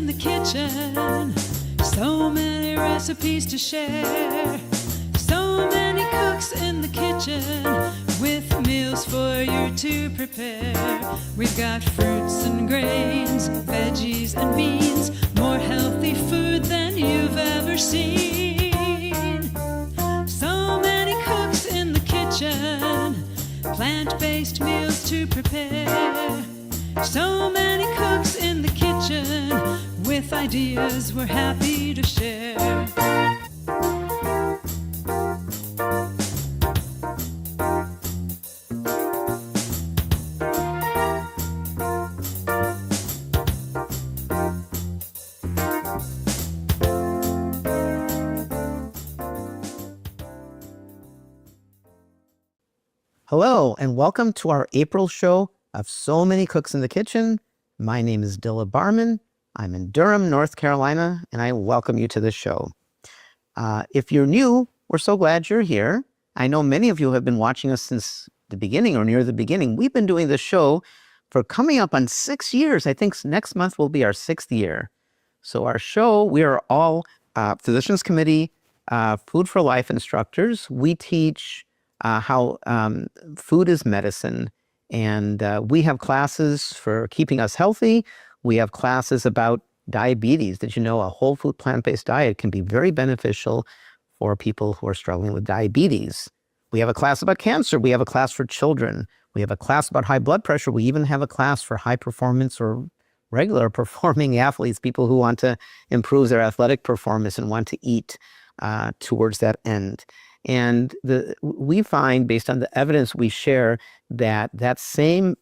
in the kitchen, so many recipes to share. So many cooks in the kitchen with meals for you to prepare. We've got fruits and grains, veggies and beans, more healthy food than you've ever seen. So many cooks in the kitchen, plant-based meals to prepare. So many cooks in the kitchen with ideas we're happy to share. Hello, and welcome to our April show of So Many Cooks in the Kitchen. My name is Dilla Barman. I'm in Durham, North Carolina, and I welcome you to the show. If you're new, we're so glad you're here. I know many of you have been watching us since the beginning or near the beginning. We've been doing this show for coming up on 6 years. I think next month will be our 6th year. So our show, we are all Physicians Committee, Food for Life instructors. We teach how food is medicine. And we have classes for keeping us healthy. We have classes about diabetes. Did you know a whole food plant-based diet can be very beneficial for people who are struggling with diabetes? We have a class about cancer. We have a class for children. We have a class about high blood pressure. We even have a class for high performance or regular performing athletes, people who want to improve their athletic performance and want to eat towards that end. And we find, based on the evidence we share, that same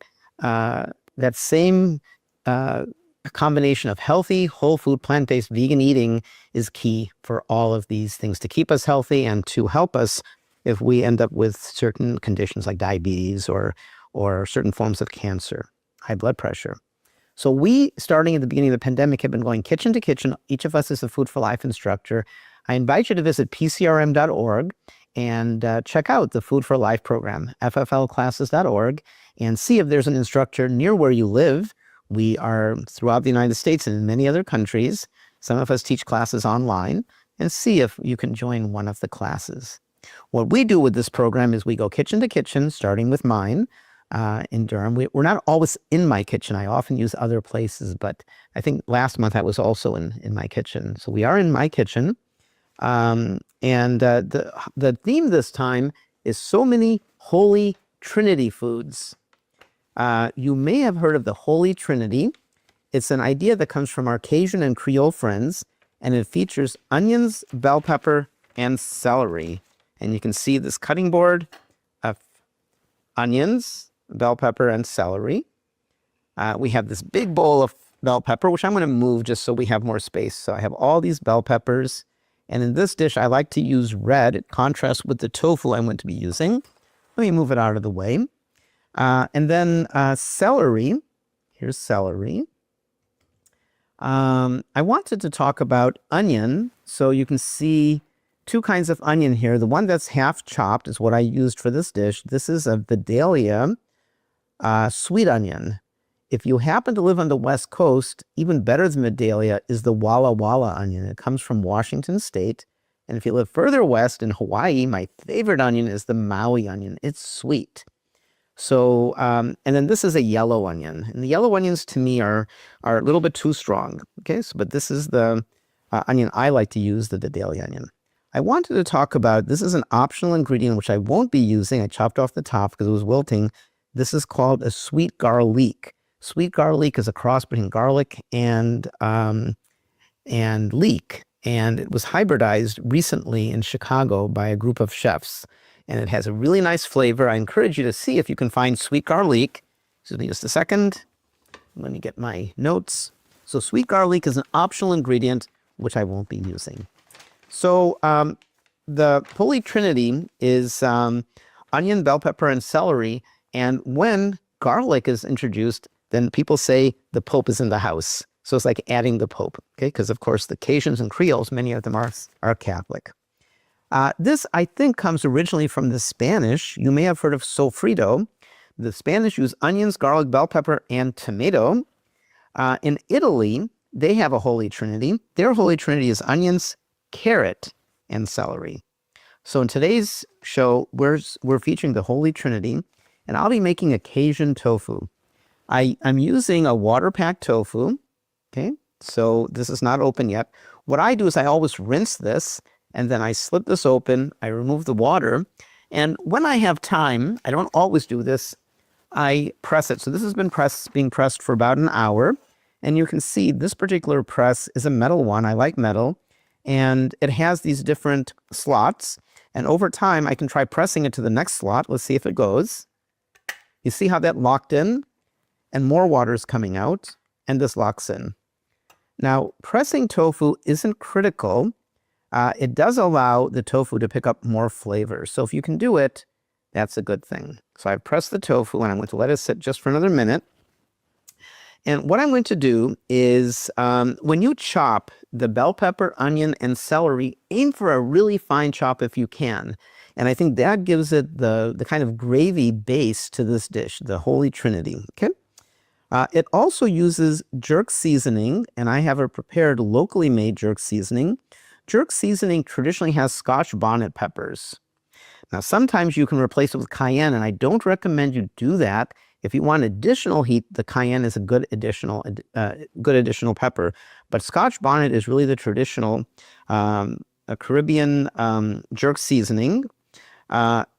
combination of healthy, whole food, plant-based, vegan eating is key for all of these things to keep us healthy and to help us if we end up with certain conditions like diabetes or certain forms of cancer, high blood pressure. So we, starting at the beginning of the pandemic, have been going kitchen to kitchen. Each of us is a Food for Life instructor. I invite you to visit pcrm.org and check out the Food for Life program, fflclasses.org, and see if there's an instructor near where you live. We are throughout the United States and in many other countries. Some of us teach classes online, and see if you can join one of the classes. What we do with this program is we go kitchen to kitchen, starting with mine in Durham. We're not always in my kitchen. I often use other places, but I think last month I was also in my kitchen. So we are in my kitchen. The theme this time is so many Holy Trinity foods. You may have heard of the Holy Trinity. It's an idea that comes from our Cajun and Creole friends, and it features onions, bell pepper, and celery. And you can see this cutting board of onions, bell pepper, and celery. We have this big bowl of bell pepper, which I'm going to move just so we have more space. So I have all these bell peppers. And in this dish, I like to use red. It contrasts with the tofu I'm going to be using. Let me move it out of the way. And then celery. Here's celery. I wanted to talk about onion. So you can see two kinds of onion here. The one that's half chopped is what I used for this dish. This is a Vidalia sweet onion. If you happen to live on the West Coast, even better than Vidalia is the Walla Walla onion. It comes from Washington State. And if you live further west in Hawaii, my favorite onion is the Maui onion. It's sweet. So, and then this is a yellow onion. And the yellow onions to me are a little bit too strong. Okay, so, but this is the onion I like to use, the Vidalia onion. I wanted to talk about, this is an optional ingredient which I won't be using. I chopped off the top because it was wilting. This is called a sweet garlic. Sweet garlic is a cross between garlic and leek. And it was hybridized recently in Chicago by a group of chefs. And it has a really nice flavor. I encourage you to see if you can find sweet garlic. Excuse me just a second. Let me get my notes. So sweet garlic is an optional ingredient, which I won't be using. So the Holy Trinity is onion, bell pepper, and celery. And when garlic is introduced, then people say the Pope is in the house. So it's like adding the Pope, okay? Because of course the Cajuns and Creoles, many of them are Catholic. This, I think, comes originally from the Spanish. You may have heard of sofrito. The Spanish use onions, garlic, bell pepper, and tomato. In Italy, they have a holy trinity. Their holy trinity is onions, carrot, and celery. So in today's show, we're featuring the holy trinity, and I'll be making a Cajun tofu. I'm using a water-packed tofu, okay? So this is not open yet. What I do is I always rinse this, and then I slip this open, I remove the water, and when I have time, I don't always do this, I press it. So this has been being pressed for about an hour, and you can see this particular press is a metal one. I like metal, and it has these different slots, and over time, I can try pressing it to the next slot. Let's see if it goes. You see how that locked in? And more water is coming out, and this locks in. Now, pressing tofu isn't critical. It does allow the tofu to pick up more flavor. So if you can do it, that's a good thing. So I've pressed the tofu, and I'm going to let it sit just for another minute. And what I'm going to do is, when you chop the bell pepper, onion, and celery, aim for a really fine chop if you can. And I think that gives it the kind of gravy base to this dish, the Holy Trinity. Okay. It also uses jerk seasoning, and I have a prepared locally made jerk seasoning. Jerk seasoning traditionally has Scotch bonnet peppers. Now, sometimes you can replace it with cayenne, and I don't recommend you do that. If you want additional heat, the cayenne is a good additional pepper. But Scotch bonnet is really the traditional Caribbean jerk seasoning.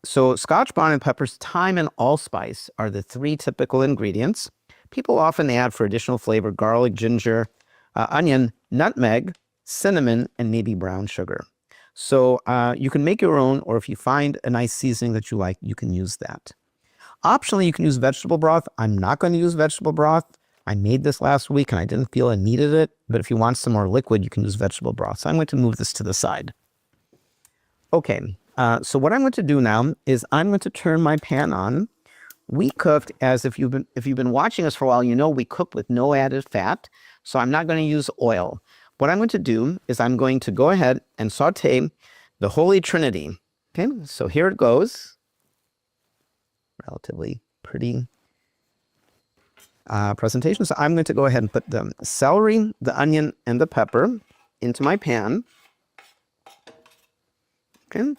So Scotch bonnet peppers, thyme, and allspice are the three typical ingredients. People often add for additional flavor garlic, ginger, onion, nutmeg, cinnamon, and maybe brown sugar. So you can make your own, or if you find a nice seasoning that you like, you can use that. Optionally, you can use vegetable broth. I'm not going to use vegetable broth. I made this last week and I didn't feel I needed it. But if you want some more liquid, you can use vegetable broth. So I'm going to move this to the side. Okay, so what I'm going to do now is I'm going to turn my pan on. We cooked, as if you've been watching us for a while, you know we cook with no added fat. So I'm not going to use oil. What I'm going to do is I'm going to go ahead and saute the Holy Trinity. Okay, so here it goes. Relatively pretty presentation. So I'm going to go ahead and put the celery, the onion, and the pepper into my pan. Okay,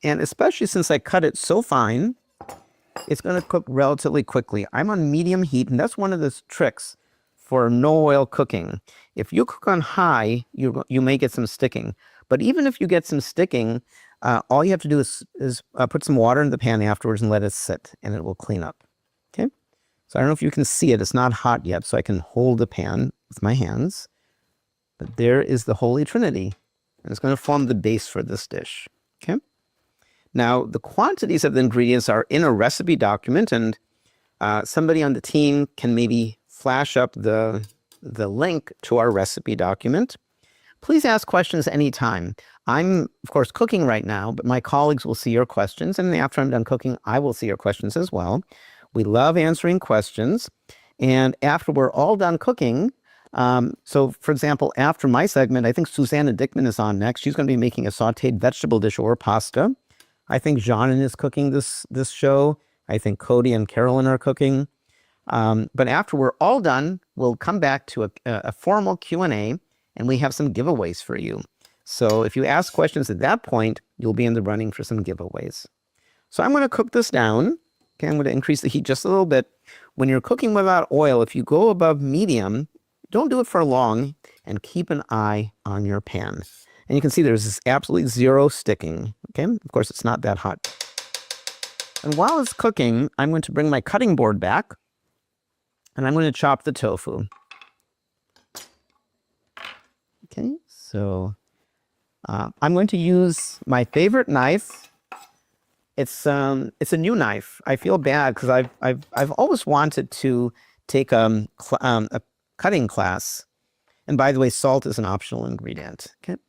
and especially since I cut it so fine, it's going to cook relatively quickly. I'm on medium heat, and that's one of the tricks for no oil cooking. If you cook on high, you may get some sticking. But even if you get some sticking, all you have to do is put some water in the pan afterwards and let it sit, and it will clean up. Okay? So I don't know if you can see it. It's not hot yet, so I can hold the pan with my hands. But there is the Holy Trinity, and it's going to form the base for this dish. Okay? Now, the quantities of the ingredients are in a recipe document, and somebody on the team can maybe flash up the link to our recipe document. Please ask questions anytime. I'm, of course, cooking right now, but my colleagues will see your questions, and after I'm done cooking, I will see your questions as well. We love answering questions, and after we're all done cooking, so for example, after my segment, I think Susanna Dickman is on next. She's going to be making a sauteed vegetable dish or pasta. I think Janan is cooking this show. I think Cody and Carolyn are cooking. But after we're all done, we'll come back to a formal Q&A, and we have some giveaways for you. So if you ask questions at that point, you'll be in the running for some giveaways. So I'm going to cook this down. Okay, I'm going to increase the heat just a little bit. When you're cooking without oil, if you go above medium, don't do it for long, and keep an eye on your pan. And you can see there's this absolutely zero sticking. Okay, of course, it's not that hot. And while it's cooking, I'm going to bring my cutting board back, and I'm going to chop the tofu. Okay, so I'm going to use my favorite knife. It's a new knife. I feel bad because I've always wanted to take a cutting class. And by the way, salt is an optional ingredient. Okay.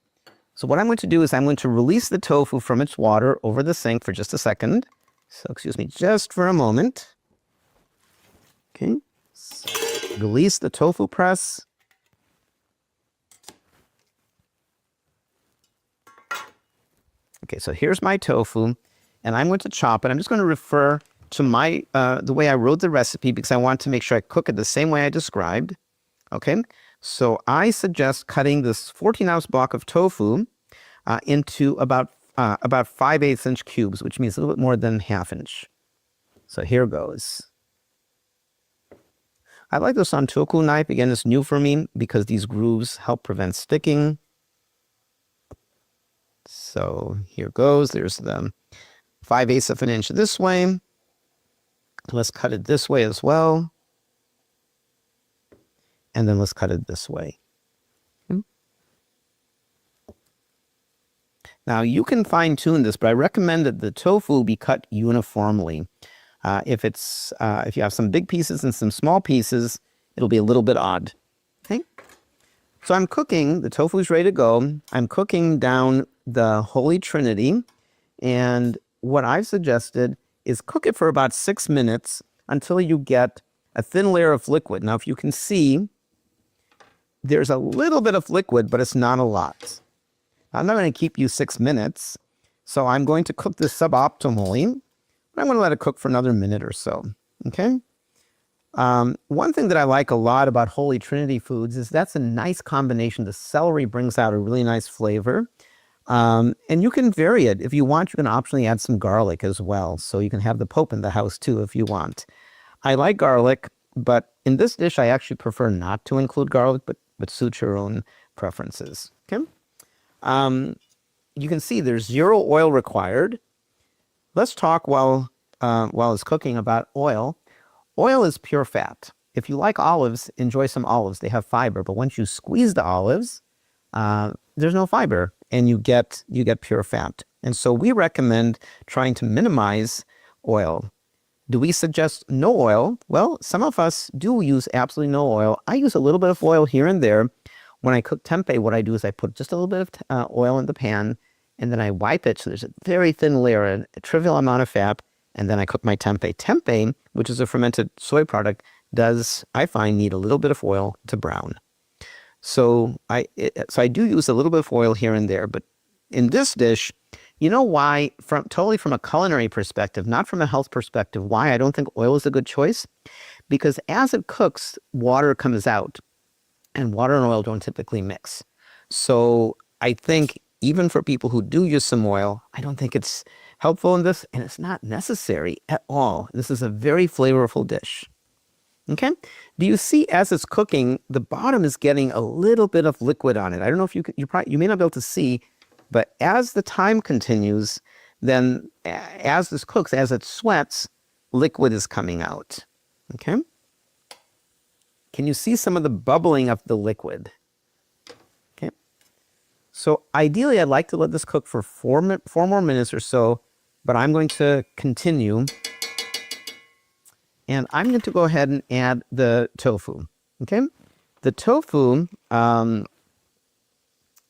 So what I'm going to do is I'm going to release the tofu from its water over the sink for just a second. So excuse me, just for a moment. Okay. So release the tofu press. Okay, so here's my tofu, and I'm going to chop it. I'm just going to refer to the way I wrote the recipe because I want to make sure I cook it the same way I described. Okay, So I suggest cutting this 14-ounce block of tofu into about 5/8 inch cubes, which means a little bit more than ½ inch. So here goes. I like the santoku knife. Again, it's new for me because these grooves help prevent sticking. So here goes. There's the 5/8 of an inch this way. Let's cut it this way as well. And then let's cut it this way. Now you can fine tune this, but I recommend that the tofu be cut uniformly. If you have some big pieces and some small pieces, it'll be a little bit odd. Okay. So I'm cooking, the tofu is ready to go. I'm cooking down the Holy Trinity. And what I've suggested is cook it for about 6 minutes until you get a thin layer of liquid. Now, if you can see, there's a little bit of liquid, but it's not a lot. I'm not going to keep you 6 minutes. So I'm going to cook this suboptimally. I'm going to let it cook for another minute or so. Okay. One thing that I like a lot about Holy Trinity foods is that's a nice combination. The celery brings out a really nice flavor. And you can vary it. If you want, you can optionally add some garlic as well. So you can have the Pope in the house too if you want. I like garlic, but in this dish, I actually prefer not to include garlic, but suit your own preferences. Okay. You can see there's 0 oil required. Let's talk while it's cooking about oil. Oil is pure fat. If you like olives, enjoy some olives. They have fiber, but once you squeeze the olives, there's no fiber, and you get pure fat. And so we recommend trying to minimize oil. Do we suggest no oil? Well, some of us do use absolutely no oil. I use a little bit of oil here and there. When I cook tempeh, what I do is I put just a little bit of oil in the pan, and then I wipe it so there's a very thin layer, a trivial amount of fat, and then I cook my tempeh. Tempeh, which is a fermented soy product, does, I find, need a little bit of oil to brown. So I do use a little bit of oil here and there, but in this dish, you know why, totally from a culinary perspective, not from a health perspective, why I don't think oil is a good choice? Because as it cooks, water comes out, and water and oil don't typically mix. So I think even for people who do use some oil, I don't think it's helpful in this, and it's not necessary at all. This is a very flavorful dish. Okay? Do you see as it's cooking, the bottom is getting a little bit of liquid on it? I don't know if you may not be able to see, but as the time continues, then as this cooks, as it sweats, liquid is coming out. Okay? Can you see some of the bubbling of the liquid? Okay. So ideally, I'd like to let this cook for 4 more minutes or so, but I'm going to continue. And I'm going to go ahead and add the tofu. Okay? The tofu,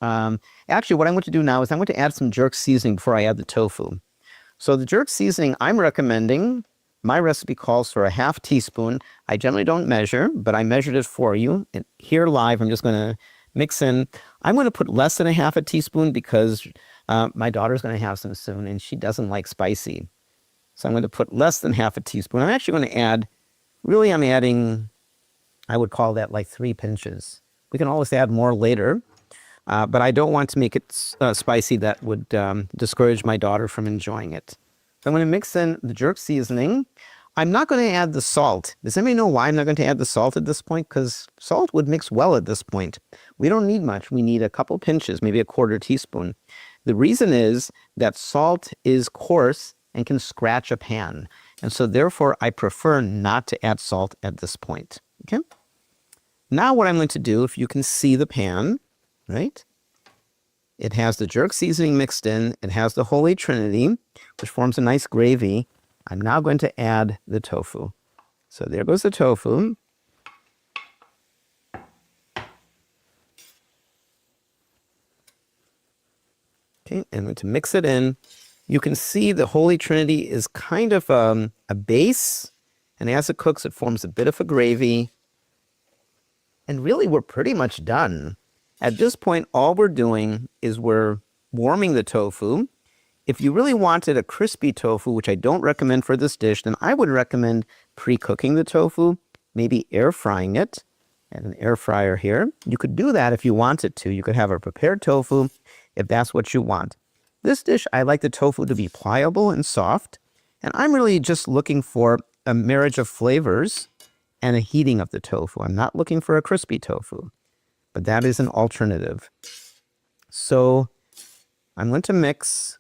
actually, what I'm going to do now is I'm going to add some jerk seasoning before I add the tofu. So the jerk seasoning I'm recommending, my recipe calls for a ½ teaspoon. I generally don't measure, but I measured it for you. And here live, I'm just going to mix in. I'm going to put less than a ½ teaspoon because my daughter's going to have some soon, and she doesn't like spicy. So I'm going to put less than ½ teaspoon. I'm actually going to add, really I'm adding, I would call that like 3 pinches. We can always add more later, but I don't want to make it spicy. That would discourage my daughter from enjoying it. So I'm going to mix in the jerk seasoning. I'm not going to add the salt. Does anybody know why I'm not going to add the salt at this point? Because salt would mix well at this point. We don't need much. We need a couple pinches, maybe a 1/4 teaspoon. The reason is that salt is coarse and can scratch a pan. And so therefore, I prefer not to add salt at this point. Okay? Now what I'm going to do, if you can see the pan, right? It has the jerk seasoning mixed in. It has the Holy Trinity, which forms a nice gravy. I'm now going to add the tofu. So there goes the tofu. Okay, and I'm going to mix it in. You can see the Holy Trinity is kind of a base, and as it cooks, it forms a bit of a gravy. And really, we're pretty much done. At this point, all we're doing is we're warming the tofu. If you really wanted a crispy tofu, which I don't recommend for this dish, then I would recommend pre-cooking the tofu, maybe air frying it. and an air fryer here. You could do that if you wanted to. You could have a prepared tofu if that's what you want. This dish, I like the tofu to be pliable and soft, and I'm really just looking for a marriage of flavors and a heating of the tofu. I'm not looking for a crispy tofu, but that is an alternative. So I'm going to mix.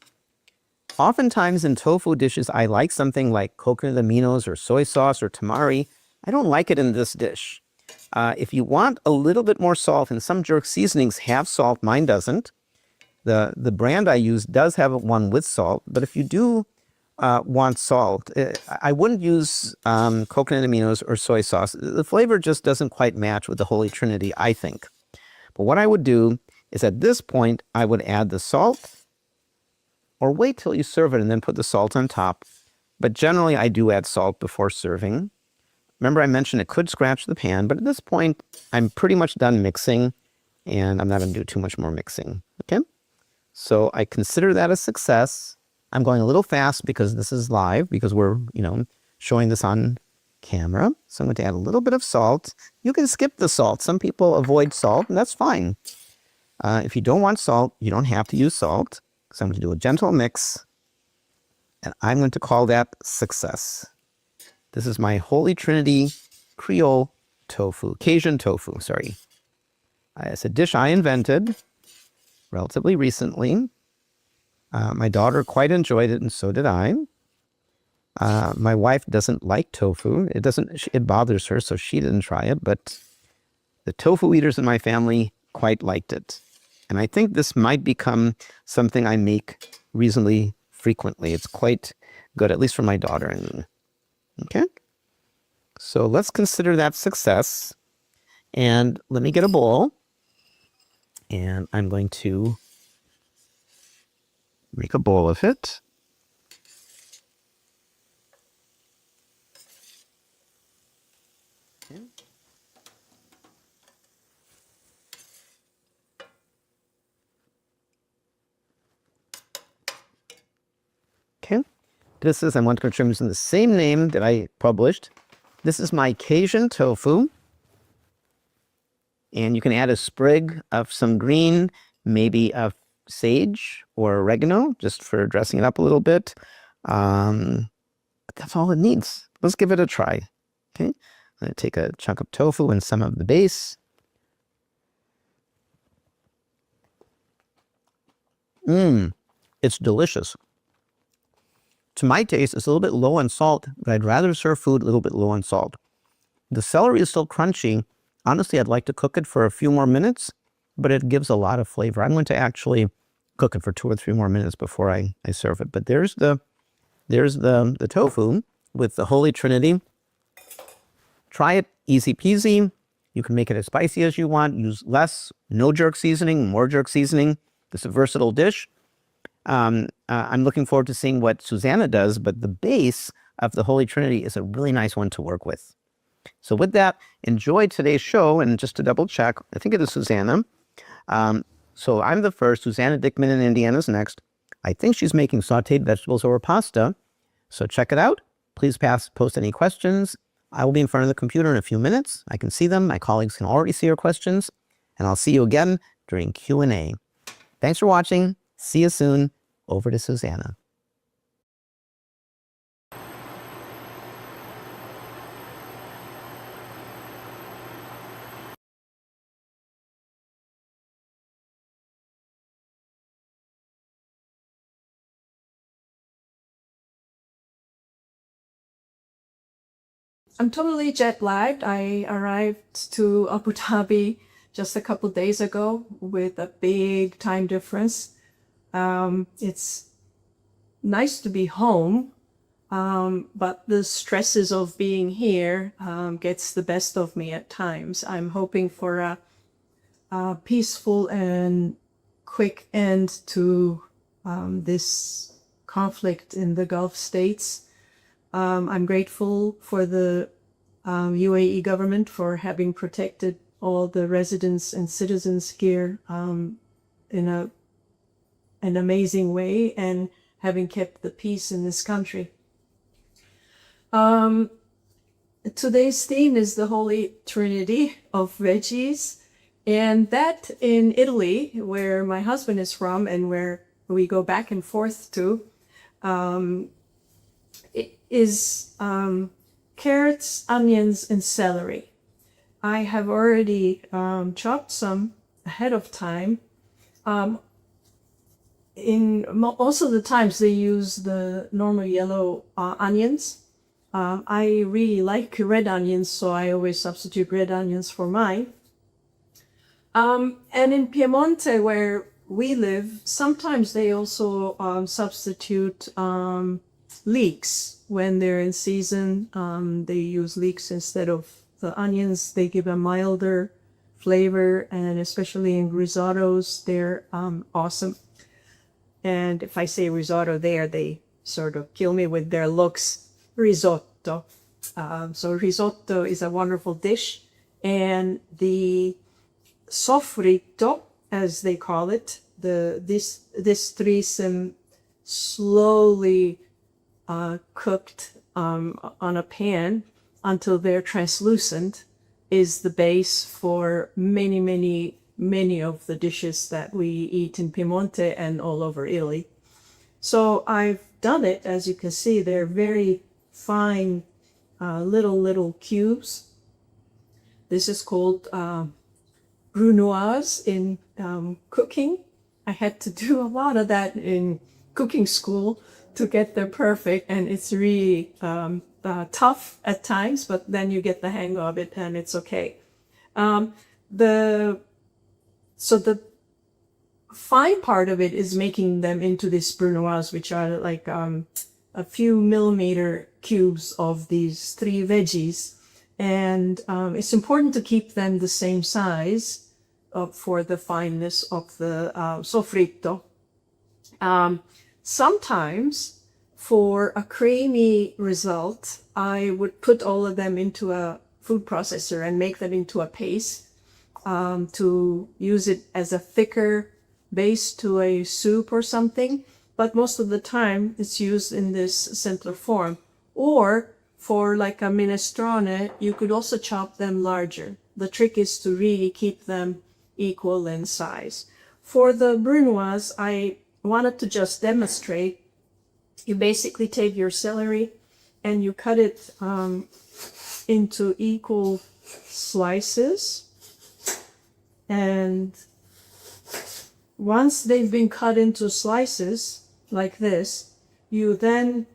Oftentimes in tofu dishes, I like something like coconut aminos or soy sauce or tamari. I don't like it in this dish. If you want a little bit more salt, and some jerk seasonings have salt, mine doesn't. The brand I use does have one with salt, but if you do want salt, I wouldn't use coconut aminos or soy sauce. The flavor just doesn't quite match with the Holy Trinity, I think. But what I would do is at this point, I would add the salt, or wait till you serve it and then put the salt on top. But generally, I do add salt before serving. Remember, I mentioned it could scratch the pan, but at this point, I'm pretty much done mixing, and I'm not going to do too much more mixing. Okay? So I consider that a success. I'm going a little fast because this is live, because we're, showing this on camera. So I'm going to add a little bit of salt. You can skip the salt. Some people avoid salt, and that's fine. If you don't want salt, you don't have to use salt. So I'm going to do a gentle mix, and I'm going to call that success. This is my Holy Trinity Creole tofu, Cajun tofu, sorry. It's a dish I invented relatively recently. My daughter quite enjoyed it, and so did I. My wife doesn't like tofu. It bothers her, so she didn't try it, but the tofu eaters in my family quite liked it. And I think this might become something I make reasonably frequently. It's quite good, at least for my daughter and me. Okay? So let's consider that success. And let me get a bowl. And I'm going to make a bowl of it. Okay. Okay. This is, I want to confirm, using the same name that I published. This is my Cajun tofu. And you can add a sprig of some green, maybe of sage or oregano, just for dressing it up a little bit. But that's all it needs. Let's give it a try. Okay. I'm going to take a chunk of tofu and some of the base. It's delicious. To my taste, it's a little bit low on salt, but I'd rather serve food a little bit low on salt. The celery is still crunchy. Honestly, I'd like to cook it for a few more minutes, but it gives a lot of flavor. I'm going to actually cook it for 2 or 3 more minutes before I serve it. But there's the tofu with the Holy Trinity. Try it, easy peasy. You can make it as spicy as you want. Use less, no jerk seasoning, more jerk seasoning. It's a versatile dish. I'm looking forward to seeing what Susanna does, but the base of the Holy Trinity is a really nice one to work with. So with that, enjoy today's show. And just to double check, I think it is Susanna. So I'm the first. Susanna Dickman in Indiana is next. I think she's making sauteed vegetables over pasta. So check it out. Please post any questions. I will be in front of the computer in a few minutes. I can see them. My colleagues can already see your questions. And I'll see you again during Q&A. Thanks for watching. See you soon. Over to Susanna. I'm totally jet lagged. I arrived to Abu Dhabi just a couple days ago with a big time difference. It's nice to be home, but the stresses of being here gets the best of me at times. I'm hoping for a peaceful and quick end to this conflict in the Gulf states. I'm grateful for the UAE government for having protected all the residents and citizens here in an amazing way and having kept the peace in this country. today's theme is the Holy Trinity of veggies. And that in Italy, where my husband is from and where we go back and forth to, it is carrots, onions, and celery. I have already chopped some ahead of time. In most of the times they use the normal yellow onions. I really like red onions, so I always substitute red onions for mine. And in Piemonte, where we live, sometimes they also substitute leeks when they're in season. They use leeks instead of the onions. They give a milder flavor, and especially in risottos, they're awesome. And if I say risotto there, they sort of kill me with their looks. Risotto. So risotto is a wonderful dish. And the sofrito, as they call it, this threesome slowly cooked on a pan until they're translucent, is the base for many of the dishes that we eat in Piemonte and all over Italy. So I've done it. As you can see, they're very fine little cubes. This is called brunoise in cooking. I had to do a lot of that in cooking school to get them perfect, and it's really tough at times, but then you get the hang of it and it's okay. So the fine part of it is making them into these brunoise, which are like a few millimeter cubes of these three veggies. And it's important to keep them the same size for the fineness of the sofrito. Sometimes for a creamy result, I would put all of them into a food processor and make them into a paste to use it as a thicker base to a soup or something. But most of the time it's used in this simpler form. Or for like a minestrone, you could also chop them larger. The trick is to really keep them equal in size. For the brunoise, I wanted to just demonstrate. You basically take your celery and you cut it into equal slices. And once they've been cut into slices like this, you then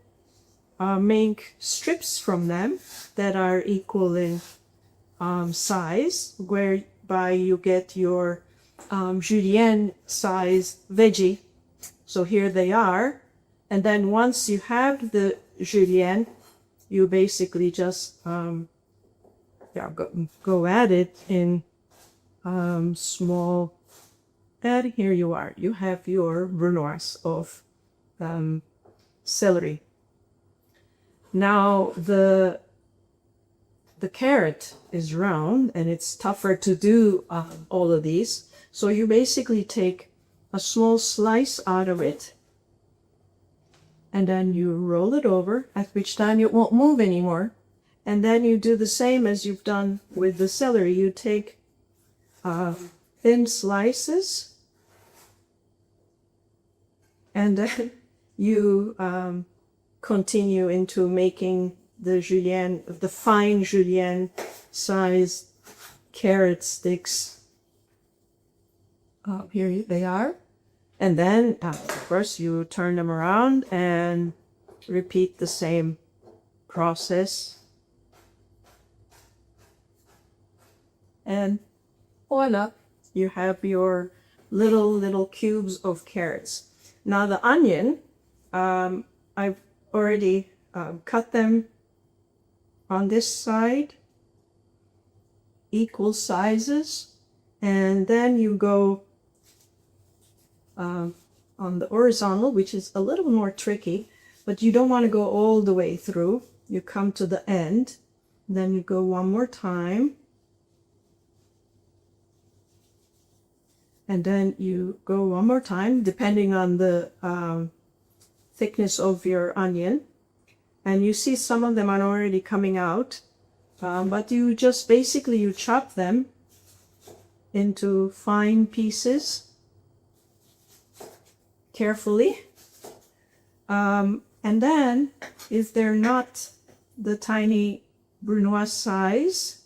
make strips from them that are equal in size, whereby you get your julienne size veggie. So here they are. And then once you have the julienne, you basically just go at it in small. And here you are. You have your brunoise of celery. Now the carrot is round and it's tougher to do all of these. So you basically take a small slice out of it and then you roll it over, at which time it won't move anymore. And then you do the same as you've done with the celery. You take thin slices and then you continue into making the julienne, the fine julienne sized carrot sticks. Here they are. And then, of course, you turn them around and repeat the same process. And voila, you have your little cubes of carrots. Now the onion, I've already cut them on this side, equal sizes, and then you go on the horizontal, which is a little more tricky, but you don't want to go all the way through. You come to the end, then you go one more time, and then you go one more time, depending on the thickness of your onion. And you see some of them are already coming out. But you just basically you chop them into fine pieces carefully. And then if they're not the tiny brunoise size,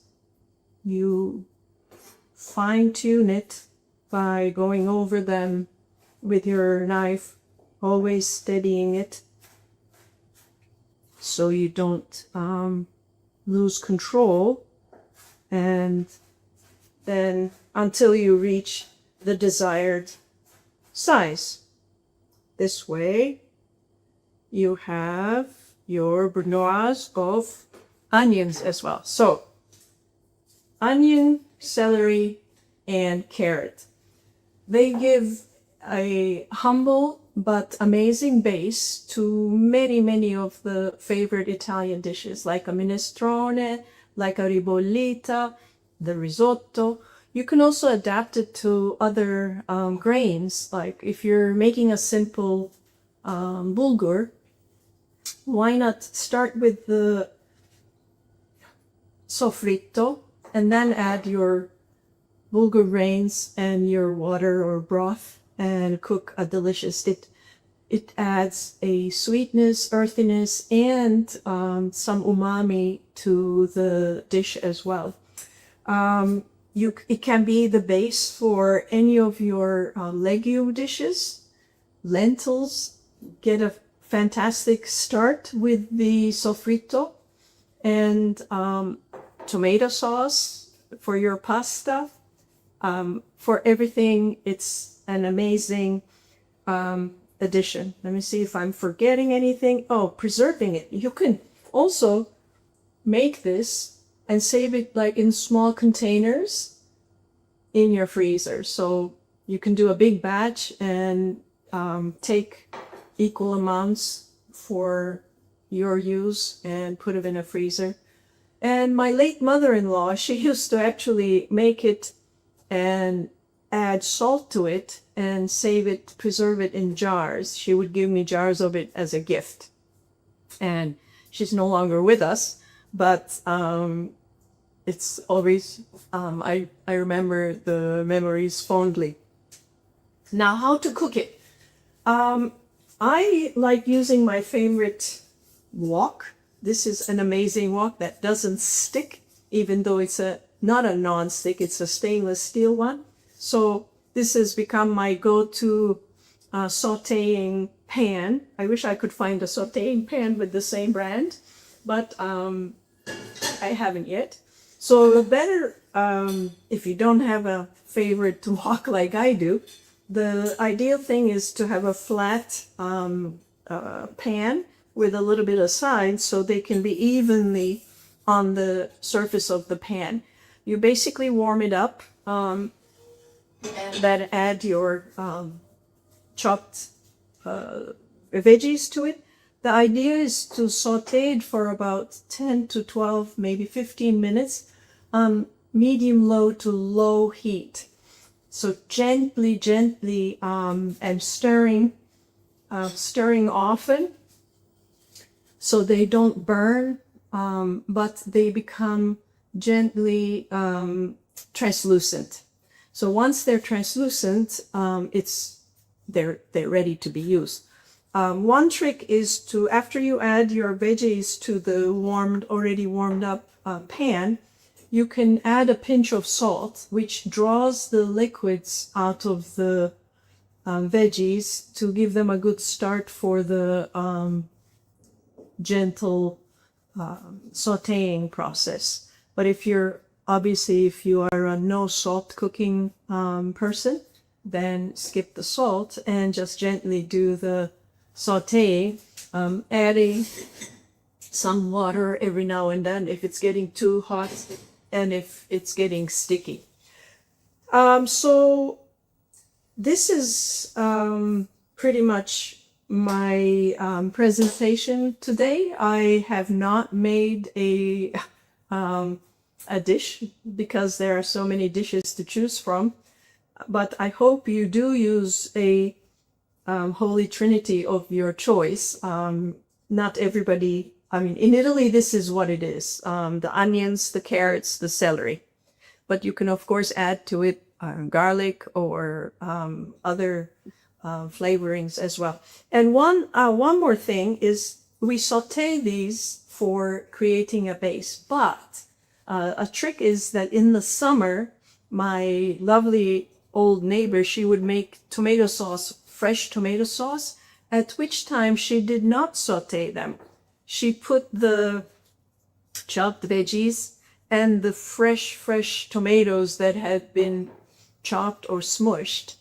you fine tune it by going over them with your knife, always steadying it so you don't lose control, and then until you reach the desired size. This way you have your brunoise of onions as well. So onion, celery, and carrot. They give a humble but amazing base to many, many of the favorite Italian dishes, like a minestrone, like a ribollita, the risotto. You can also adapt it to other grains. Like if you're making a simple bulgur, why not start with the sofrito and then add your bulgur grains and your water or broth and cook a delicious. It adds a sweetness, earthiness, and some umami to the dish as well. It can be the base for any of your legume dishes. Lentils get a fantastic start with the sofrito, and tomato sauce for your pasta. For everything, it's an amazing addition. Let me see if I'm forgetting anything. Oh, preserving it. You can also make this and save it like in small containers in your freezer. So you can do a big batch and take equal amounts for your use and put it in a freezer. And my late mother-in-law, she used to actually make it and add salt to it and save it, preserve it in jars. She would give me jars of it as a gift. And she's no longer with us, but it's always, I remember the memories fondly. Now, how to cook it? I like using my favorite wok. This is an amazing wok that doesn't stick, even though it's not a non-stick, it's a stainless steel one. So this has become my go-to sauteing pan. I wish I could find a sauteing pan with the same brand, but I haven't yet. So the better, if you don't have a favorite wok like I do, the ideal thing is to have a flat pan with a little bit of sides so they can be evenly on the surface of the pan. You basically warm it up and then add your chopped veggies to it. The idea is to saute it for about 10 to 12, maybe 15 minutes on medium low to low heat. So gently, and stirring often so they don't burn, but they become gently translucent. So once they're translucent, they're ready to be used. One trick is to, after you add your veggies to the already warmed up pan, you can add a pinch of salt, which draws the liquids out of the veggies to give them a good start for the gentle sauteing process. But if you are a no salt cooking person, then skip the salt and just gently do the sauteing, adding some water every now and then if it's getting too hot and if it's getting sticky. So this is pretty much my presentation today. I have not made a dish because there are so many dishes to choose from, but I hope you do use a Holy Trinity of your choice. Not everybody I mean, in Italy, this is what it is. The onions, the carrots, the celery. But you can, of course, add to it garlic or other flavorings as well. And one more thing is we saute these for creating a base. But a trick is that in the summer, my lovely old neighbor, she would make tomato sauce, fresh tomato sauce, at which time she did not saute them. She put the chopped veggies and the fresh tomatoes that had been chopped or smushed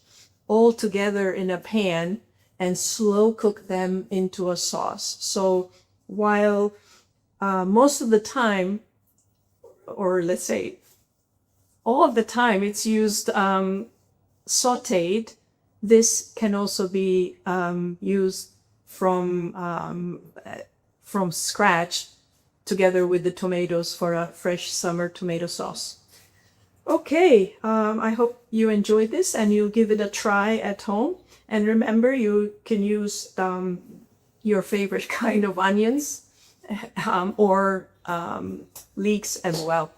all together in a pan and slow cook them into a sauce. So while most of the time, or let's say all of the time, it's used sauteed, this can also be used from scratch together with the tomatoes for a fresh summer tomato sauce. Okay, I hope you enjoyed this and you'll give it a try at home. And remember, you can use your favorite kind of onions or leeks as well.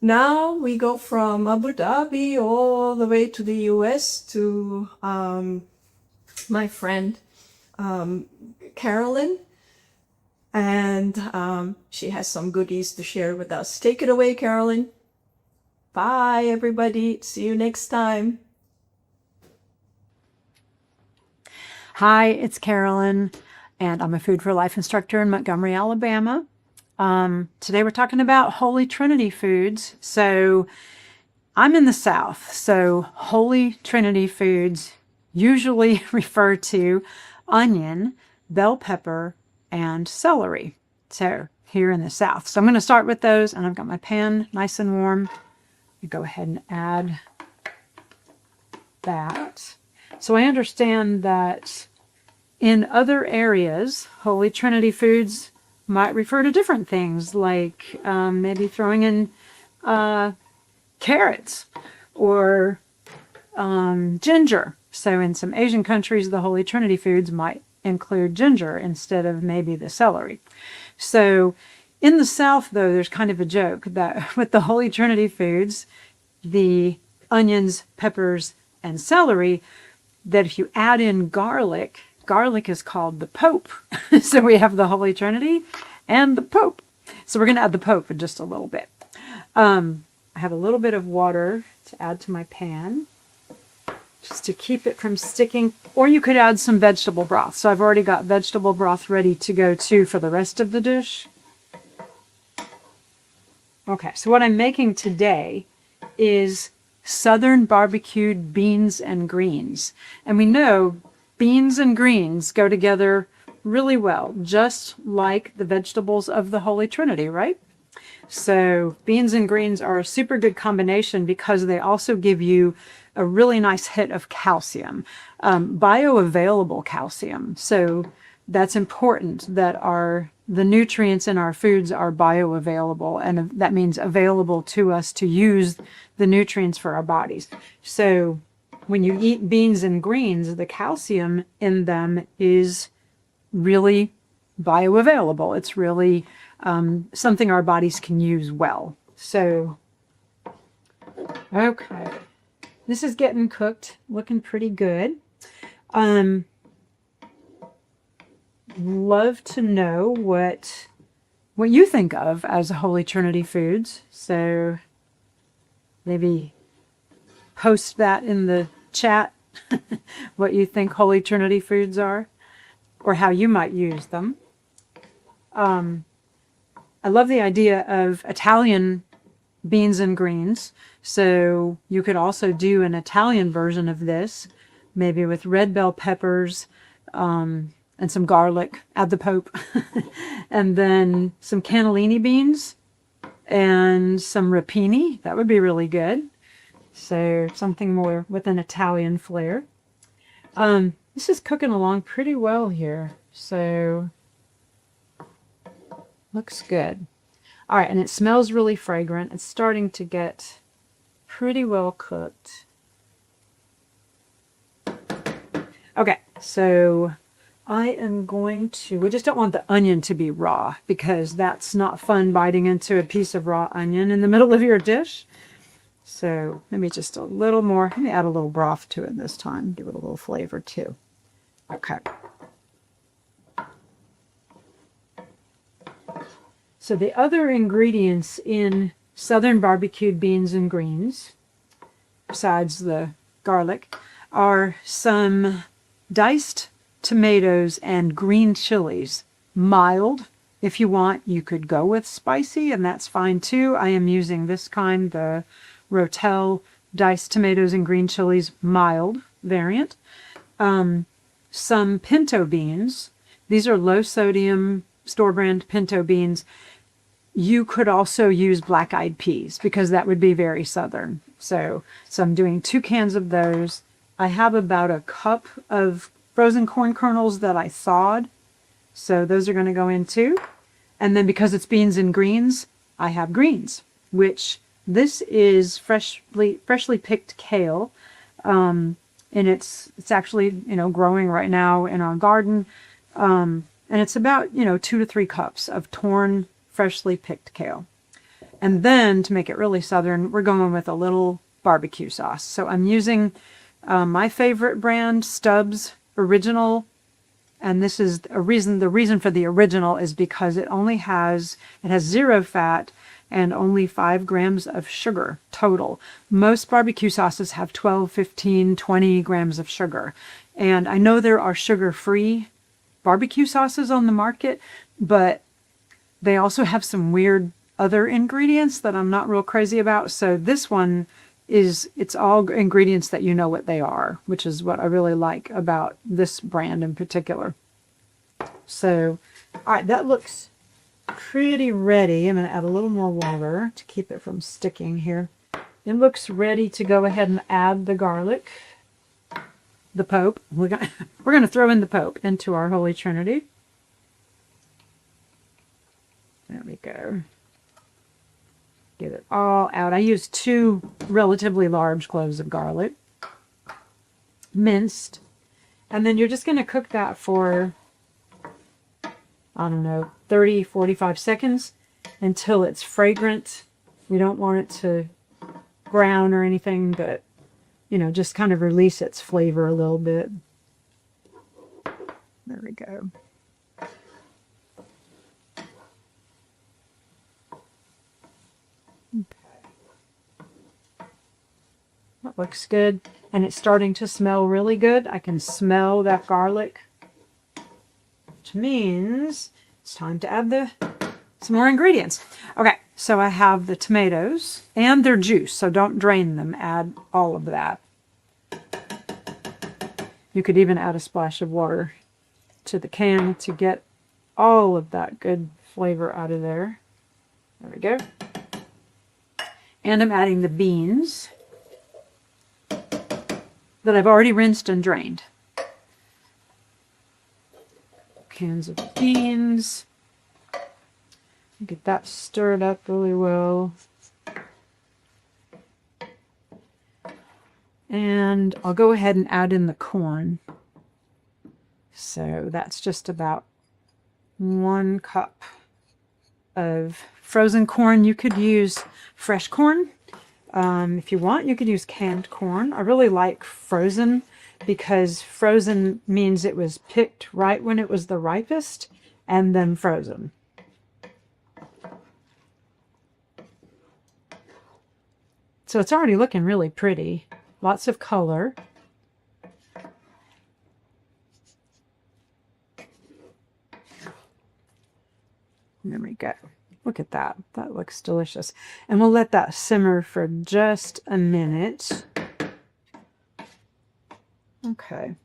Now we go from Abu Dhabi all the way to the US to my friend Carolyn. And she has some goodies to share with us. Take it away, Carolyn. Bye, everybody. See you next time. Hi, it's Carolyn, and I'm a Food for Life instructor in Montgomery, Alabama. Today we're talking about Holy Trinity foods. So I'm in the South, so Holy Trinity foods usually refer to onion, bell pepper, and celery. So here in the South. So I'm going to start with those, and I've got my pan nice and warm. You go ahead and add that. So I understand that in other areas, Holy Trinity foods might refer to different things, like maybe throwing in carrots or ginger. So in some Asian countries, the Holy Trinity foods might include ginger instead of maybe the celery. So in the South, though, there's kind of a joke that with the Holy Trinity foods, the onions, peppers, and celery, that if you add in garlic, garlic is called the Pope. So we have the Holy Trinity and the Pope. So we're going to add the Pope in just a little bit. I have a little bit of water to add to my pan, just to keep it from sticking. Or you could add some vegetable broth. So I've already got vegetable broth ready to go too for the rest of the dish. Okay, so what I'm making today is Southern barbecued beans and greens. And we know beans and greens go together really well, just like the vegetables of the Holy Trinity, right? So beans and greens are a super good combination because they also give you a really nice hit of calcium, bioavailable calcium. So that's important that the nutrients in our foods are bioavailable, and that means available to us to use the nutrients for our bodies. So when you eat beans and greens, the calcium in them is really bioavailable. It's really something our bodies can use well. So, okay. This is getting cooked, looking pretty good. Love to know what you think of as Holy Trinity foods. So maybe post that in the chat, what you think Holy Trinity foods are, or how you might use them. I love the idea of Italian beans and greens. So you could also do an Italian version of this, maybe with red bell peppers, and some garlic, add the Pope, and then some cannellini beans and some rapini. That would be really good. So something more with an Italian flair. This is cooking along pretty well here. So looks good. All right, and it smells really fragrant. It's starting to get pretty well cooked. Okay, so I am going to, we just don't want the onion to be raw because that's not fun biting into a piece of raw onion in the middle of your dish. So maybe just a little more. Let me add a little broth to it this time. Give it a little flavor too. Okay. So the other ingredients in Southern barbecued beans and greens, besides the garlic, are some diced tomatoes and green chilies. Mild. If you want, you could go with spicy, and that's fine too. I am using this kind, the Rotel diced tomatoes and green chilies mild variant. Some pinto beans. These are low sodium store brand pinto beans. You could also use black-eyed peas because that would be very Southern. So I'm doing 2 cans of those. I have about a cup of frozen corn kernels that I thawed. So those are going to go in too. And then because it's beans and greens, I have greens, which this is freshly picked kale. And it's actually, growing right now in our garden. And it's about, 2 to 3 cups of torn, freshly picked kale. And then to make it really Southern, we're going with a little barbecue sauce. So I'm using my favorite brand, Stubbs Original. And this is the reason for the original is because it has 0 fat and only 5 grams of sugar total. Most barbecue sauces have 12, 15, 20 grams of sugar. And I know there are sugar-free barbecue sauces on the market, but they also have some weird other ingredients that I'm not real crazy about. So this one it's all ingredients that you know what they are, which is what I really like about this brand in particular. So, all right, that looks pretty ready. I'm going to add a little more water to keep it from sticking here. It looks ready to go ahead and add the garlic, the Pope. We're going to throw in the Pope into our Holy Trinity. There we go. Get it all out. I used 2 relatively large cloves of garlic, minced. And then you're just going to cook that for, 30, 45 seconds until it's fragrant. You don't want it to brown or anything, but, just kind of release its flavor a little bit. There we go. That looks good. And it's starting to smell really good. I can smell that garlic, which means it's time to add some more ingredients. Okay, so I have the tomatoes and their juice, so don't drain them. Add all of that. You could even add a splash of water to the can to get all of that good flavor out of there. There we go. And I'm adding the beans that I've already rinsed and drained. Cans of beans. Get that stirred up really well. And I'll go ahead and add in the corn. So that's just about 1 cup of frozen corn. You could use fresh corn. If you want, you could use canned corn. I really like frozen because frozen means it was picked right when it was the ripest and then frozen. So it's already looking really pretty. Lots of color. There we go. Look at that. That looks delicious. And we'll let that simmer for just a minute. Okay.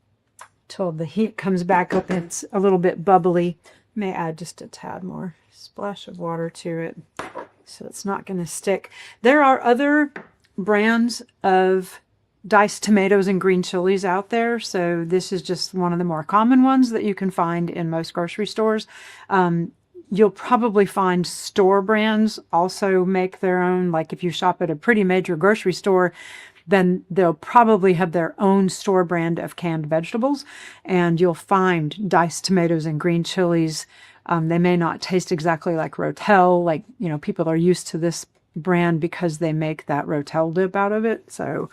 Till the heat comes back up and it's a little bit bubbly. May add just a tad more splash of water to it so it's not going to stick. There are other brands of diced tomatoes and green chilies out there. So this is just one of the more common ones that you can find in most grocery stores. You'll probably find store brands also make their own. Like if you shop at a pretty major grocery store, then they'll probably have their own store brand of canned vegetables, and you'll find diced tomatoes and green chilies. They may not taste exactly like Rotel, like, you know, people are used to this brand because they make that Rotel dip out of it. So,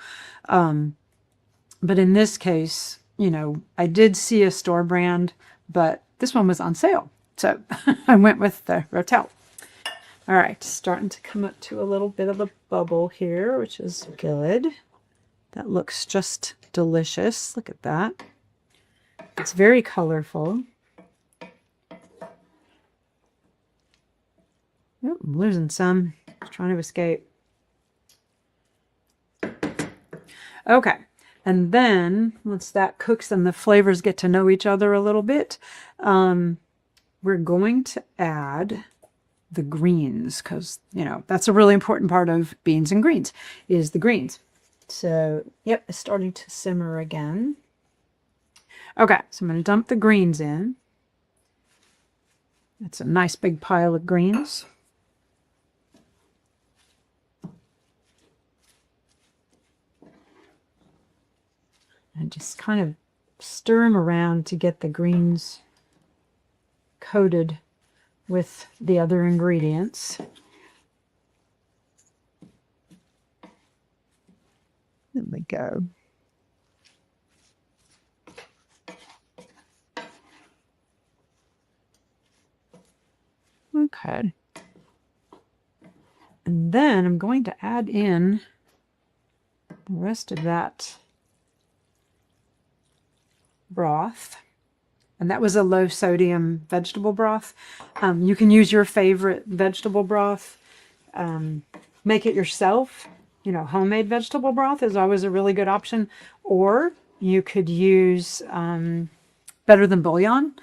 but in this case, you know, I did see a store brand, but this one was on sale. So I went with the Rotel. All right, starting to come up to a little bit of a bubble here, which is good. That looks just delicious. Look at that. It's very colorful. Oh, I'm losing some. Just trying to escape. Okay. And then once that cooks and the flavors get to know each other a little bit, we're going to add the greens, because, you know, that's a really important part of beans and greens, is the greens. So, yep, it's starting to simmer again. Okay, so I'm going to dump the greens in. That's a nice big pile of greens. And just kind of stir them around to get the greens coated with the other ingredients. There we go. Okay. And then I'm going to add in the rest of that broth. And that was a low sodium vegetable broth. You can use your favorite vegetable broth. Make it yourself. You know, homemade vegetable broth is always a really good option. Or you could use better than bouillon.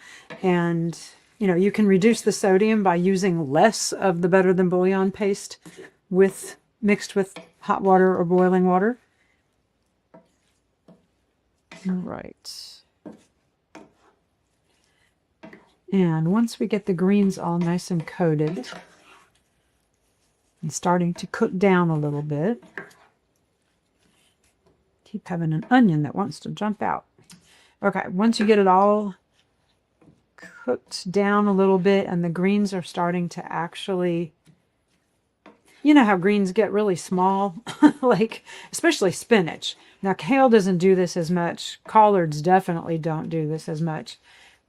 And, you know, you can reduce the sodium by using less of the better than bouillon paste mixed with hot water or boiling water. All right. And once we get the greens all nice and coated and starting to cook down a little bit, keep having an onion that wants to jump out. Okay, once you get it all cooked down a little bit and the greens are starting to actually, you know how greens get really small, like especially spinach. Now kale doesn't do this as much. Collards definitely don't do this as much,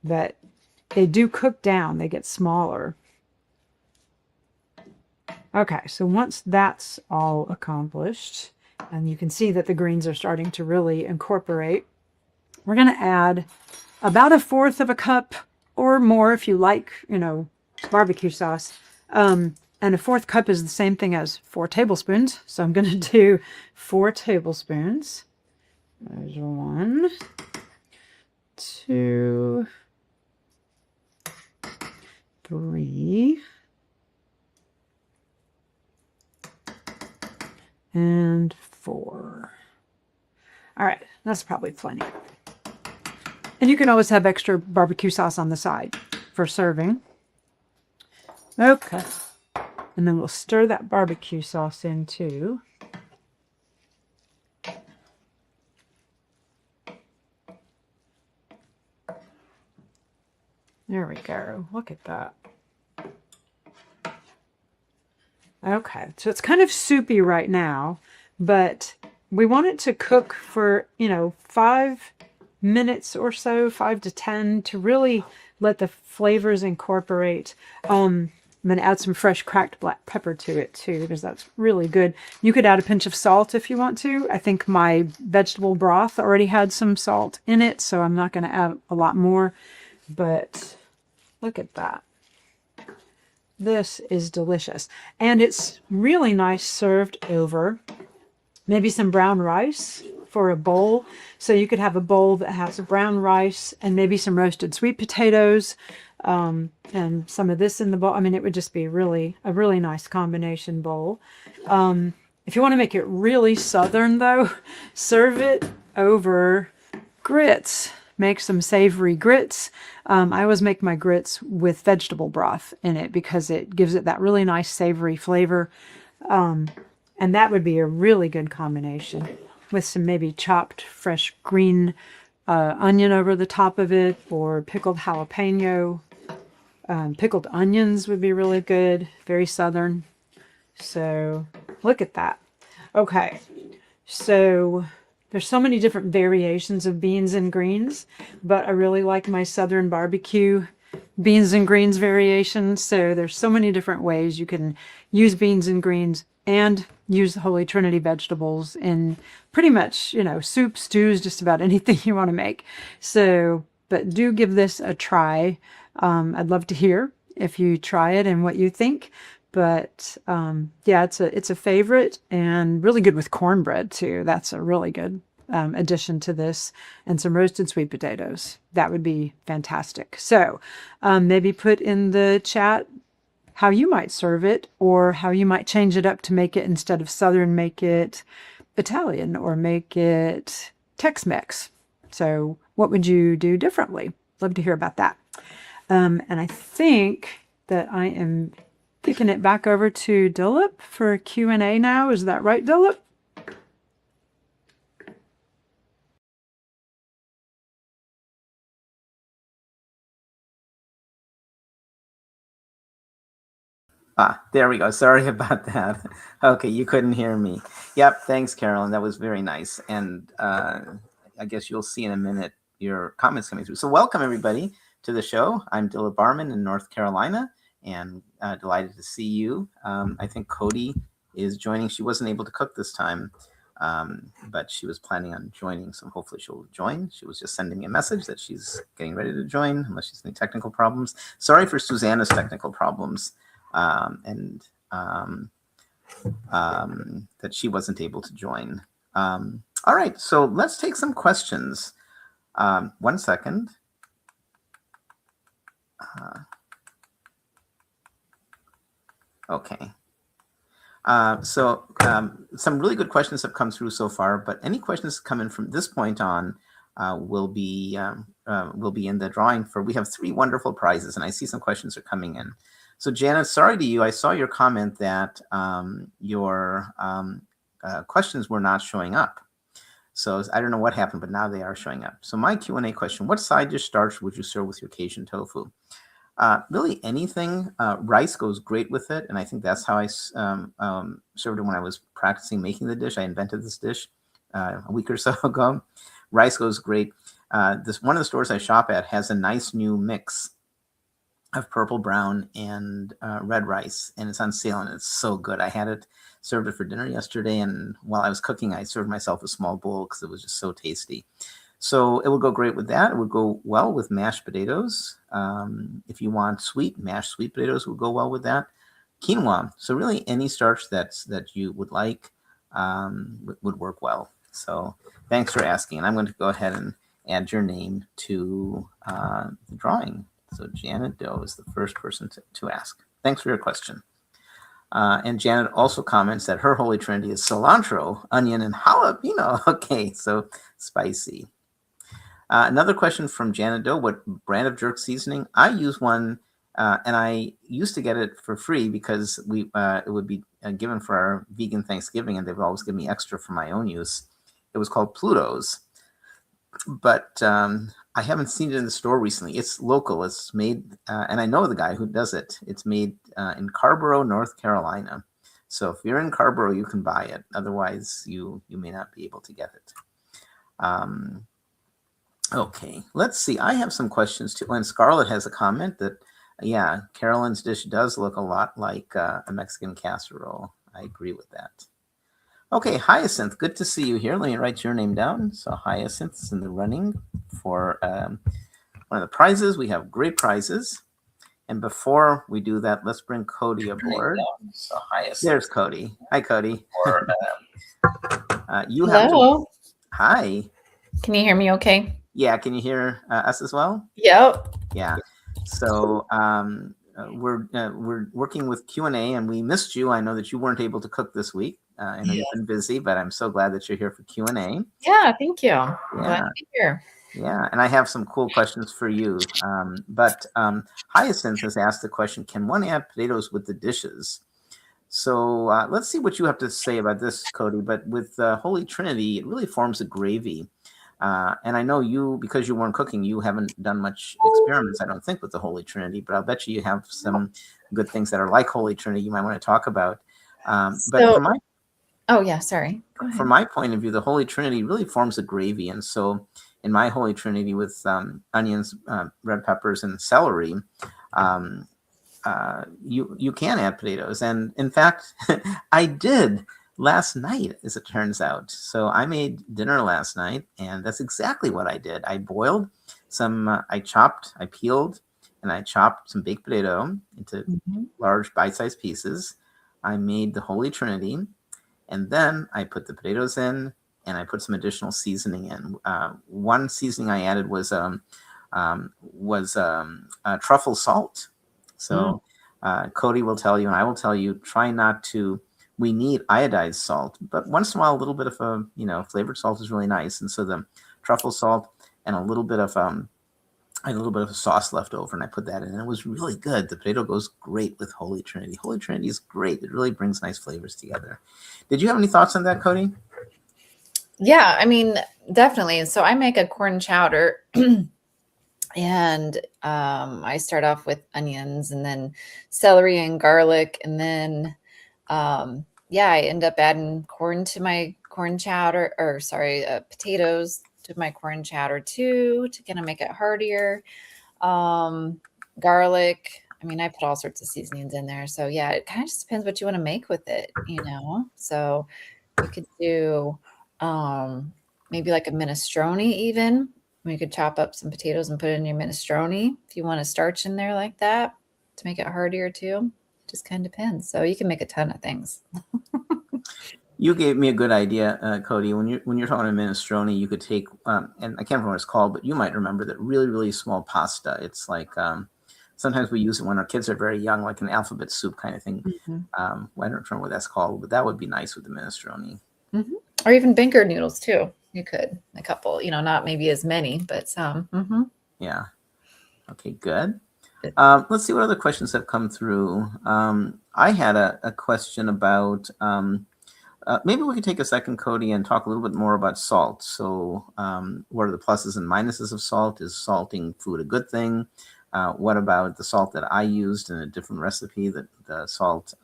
but they do cook down. They get smaller. Okay, so once that's all accomplished, and you can see that the greens are starting to really incorporate, we're going to add about 1/4 of a cup or more if you like, you know, barbecue sauce. And 1/4 cup is the same thing as 4 tablespoons. So I'm going to do 4 tablespoons. There's 1, 2, 3, and 4. All right, that's probably plenty. And you can always have extra barbecue sauce on the side for serving. Okay. And then we'll stir that barbecue sauce in too. There we go. Look at that. Okay, so it's kind of soupy right now, but we want it to cook for, you know, 5 minutes or so, 5 to 10, to really let the flavors incorporate. I'm going to add some fresh cracked black pepper to it too, because that's really good. You could add a pinch of salt if you want to. I think my vegetable broth already had some salt in it, so I'm not going to add a lot more, but look at that. This is delicious. And it's really nice served over maybe some brown rice for a bowl. So you could have a bowl that has brown rice and maybe some roasted sweet potatoes, and some of this in the bowl. I mean, it would just be a really nice combination bowl. If you want to make it really southern though, serve it over grits. Make some savory grits. I always make my grits with vegetable broth in it because it gives it that really nice savory flavor. And that would be a really good combination. with some maybe chopped fresh green onion over the top of it, or pickled jalapeno. Pickled onions would be really good, very southern. So look at that. Okay, so there's so many different variations of beans and greens, but I really like my southern barbecue beans and greens variation. So there's so many different ways you can use beans and greens and use the Holy Trinity vegetables in pretty much, soup, stews, just about anything you want to make. So, but do give this a try. I'd love to hear if you try it and what you think. But yeah, it's a favorite, and really good with cornbread too. That's a really good addition to this, and some roasted sweet potatoes. That would be fantastic. So maybe put in the chat how you might serve it, or how you might change it up to make it, instead of Southern, make it Italian, or make it Tex-Mex. So what would you do differently? Love to hear about that. And I think that I am kicking it back over to Dilip for Q&A now. Is that right, Dilip? There we go. Sorry about that. Okay, you couldn't hear me. Yep, thanks, Carolyn. That was very nice. And I guess you'll see in a minute your comments coming through. So welcome, everybody, to the show. I'm Dilla Barman in North Carolina, and delighted to see you. I think Cody is joining. She wasn't able to cook this time, but she was planning on joining, so hopefully she'll join. She was just sending me a message that she's getting ready to join, unless she's any technical problems. Sorry for Susanna's technical problems. And that she wasn't able to join. All right, so let's take some questions. 1 second. Okay. So some really good questions have come through so far, but any questions coming from this point on will be in the drawing for. We have 3 wonderful prizes, and I see some questions are coming in. So Janet, sorry to you. I saw your comment that your questions were not showing up. So I don't know what happened, but now they are showing up. So my Q&A question: what side dish starch would you serve with your Cajun tofu? Really anything. Rice goes great with it, and I think that's how I served it when I was practicing making the dish. I invented this dish a week or so ago. Rice goes great. One of the stores I shop at has a nice new mix of purple, brown, and red rice, and it's on sale, and it's so good. I had it, served it for dinner yesterday, and while I was cooking, I served myself a small bowl because it was just so tasty. So it would go great with that. It would go well with mashed potatoes. If you want sweet, mashed sweet potatoes would go well with that. Quinoa. So really any starch that you would like would work well. So thanks for asking. And I'm going to go ahead and add your name to the drawing. So Janet Doe is the first person to ask. Thanks for your question. And Janet also comments that her Holy Trinity is cilantro, onion, and jalapeno. Okay, so spicy. Another question from Janet Doe: what brand of jerk seasoning? I use one, and I used to get it for free because it would be given for our vegan Thanksgiving, and they would always give me extra for my own use. It was called Pluto's, but I haven't seen it in the store recently. It's local. It's made, and I know the guy who does it. It's made in Carborough, North Carolina. So if you're in Carborough, you can buy it. Otherwise, you may not be able to get it. Okay, let's see. I have some questions too. And Scarlett has a comment that, yeah, Carolyn's dish does look a lot like a Mexican casserole. I agree with that. Okay, Hyacinth, good to see you here. Let me write your name down. So Hyacinth is in the running for one of the prizes. We have great prizes. And before we do that, let's bring Cody aboard. So Hyacinth. There's Cody. Hi, Cody. You have Hello. Hi. Can you hear me okay? Yeah, can you hear us as well? Yep. Yeah. So we're working with Q&A, and we missed you. I know that you weren't able to cook this week. I know you've been busy, but I'm so glad that you're here for Q&A. Yeah, thank you. Glad to be here. Yeah, and I have some cool questions for you. But Hyacinth has asked the question, can one add potatoes with the dishes? So let's see what you have to say about this, Cody. But with Holy Trinity, it really forms a gravy. And I know you, because you weren't cooking, you haven't done much experiments, I don't think, with the Holy Trinity, but I'll bet you have some good things that are like Holy Trinity you might want to talk about. But So, oh yeah, sorry. Go from ahead. my point of view, the Holy Trinity really forms a gravy. And so in my Holy Trinity with onions, red peppers, and celery, um, you can add potatoes. And in fact, I did last night, as it turns out. So I made dinner last night, and that's exactly what I did. I boiled some, I peeled, and I chopped some baked potato into Mhm. large bite-sized pieces. I made the Holy Trinity, and then I put the potatoes in, and I put some additional seasoning in. One seasoning I added was truffle salt. Mm. So Cody will tell you, and I will tell you, try not to. We need iodized salt, but once in a while, a little bit of flavored salt is really nice. And so the truffle salt and a little bit of I had a little bit of a sauce left over, and I put that in, and it was really good. The potato goes great with Holy Trinity. Holy Trinity is great. It really brings nice flavors together. Did you have any thoughts on that, Cody? Yeah, I mean, definitely. So I make a corn chowder, and I start off with onions and then celery and garlic, and then yeah, I end up adding corn to my corn chowder, or sorry, potatoes to my corn chowder too, to kind of make it heartier. Um, Garlic. I mean, I put all sorts of seasonings in there. So yeah, it kind of just depends what you want to make with it, you know. So you could do um maybe like a minestrone even. You could chop up some potatoes and put it in your minestrone if you want a starch in there like that to make it heartier too. It just kind of depends. So you can make a ton of things. You gave me a good idea, Cody. When you're talking about minestrone, you could take and I can't remember what it's called, but you might remember that really really small pasta. It's like sometimes we use it when our kids are very young, like an alphabet soup kind of thing. Mhm. I don't remember what that's called, but that would be nice with the minestrone. Mhm. Or even Binker noodles too. You could a couple, not maybe as many, but some. Yeah. Okay, good. Let's see what other questions have come through. I had a question about maybe we could take a second, Cody, and talk a little bit more about salt. So, what are the pluses and minuses of salt? Is salting food a good thing? What about the salt that I used in a different recipe, the salt,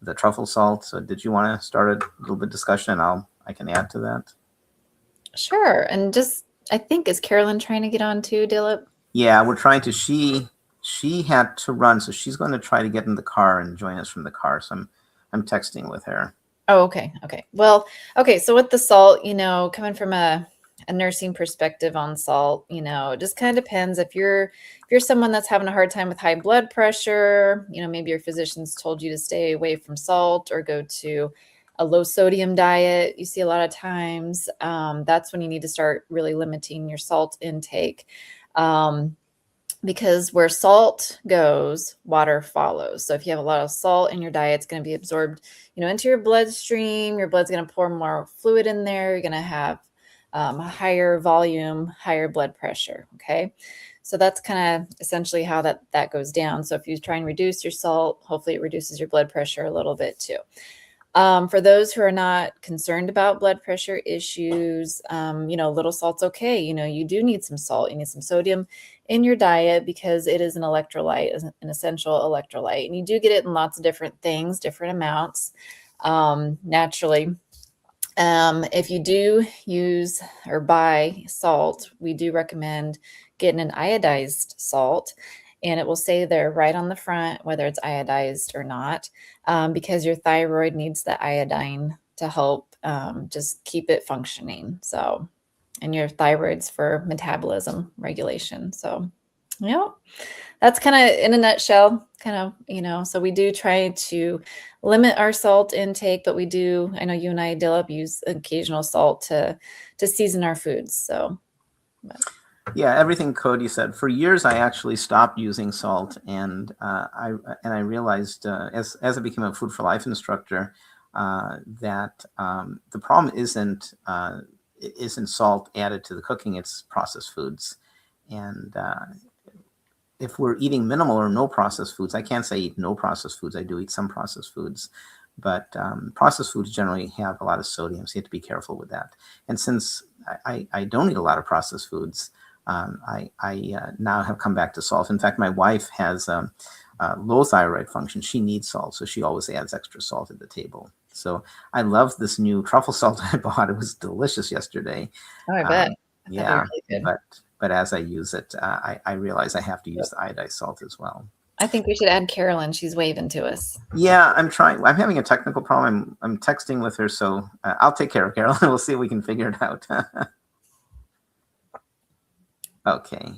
the truffle salt? So, did you want to start a little bit of discussion, and I can add to that? Sure. And just, I think, is Carolyn trying to get on too, Dilip? Yeah, we're trying to. She had to run, so she's going to try to get in the car and join us from the car. So I'm texting with her. Oh, okay. Okay. Well, okay. So with the salt, coming from a nursing perspective on salt, it just kind of depends if you're someone that's having a hard time with high blood pressure, maybe your physician's told you to stay away from salt or go to a low sodium diet. You see a lot of times, that's when you need to start really limiting your salt intake. Because where salt goes, water follows. So if you have a lot of salt in your diet, it's going to be absorbed, into your bloodstream. Your blood's going to pour more fluid in there. You're going to have a higher volume, higher blood pressure. Okay. So that's kind of essentially how that goes down. So if you try and reduce your salt, hopefully it reduces your blood pressure a little bit too. For those who are not concerned about blood pressure issues, little salt's okay. You do need some salt. You need some sodium in your diet because it is an electrolyte, an essential electrolyte. And you do get it in lots of different things, different amounts, naturally. If you do use or buy salt, we do recommend getting an iodized salt. And it will say there right on the front whether it's iodized or not, because your thyroid needs the iodine to help just keep it functioning. So, and your thyroid's for metabolism regulation. So, yeah, that's kind of in a nutshell, so we do try to limit our salt intake, but we do, I know you and I, Dilip, use occasional salt to season our foods. So, but. Yeah, everything Cody said. For years, I actually stopped using salt, and I realized as I became a Food for Life instructor that the problem isn't salt added to the cooking; it's processed foods, and if we're eating minimal or no processed foods, I can't say eat no processed foods. I do eat some processed foods, but processed foods generally have a lot of sodium, so you have to be careful with that. And since I don't eat a lot of processed foods, I now have come back to salt. In fact, my wife has low thyroid function. She needs salt, so she always adds extra salt at the table. So I love this new truffle salt I bought. It was delicious yesterday. Oh, I bet. Yeah, That'd be really good. but as I use it, I realize I have to use the iodized salt as well. I think we should add Carolyn. She's waving to us. Yeah, I'm trying. I'm having a technical problem. I'm texting with her, so I'll take care of Carolyn. We'll see if we can figure it out. Okay.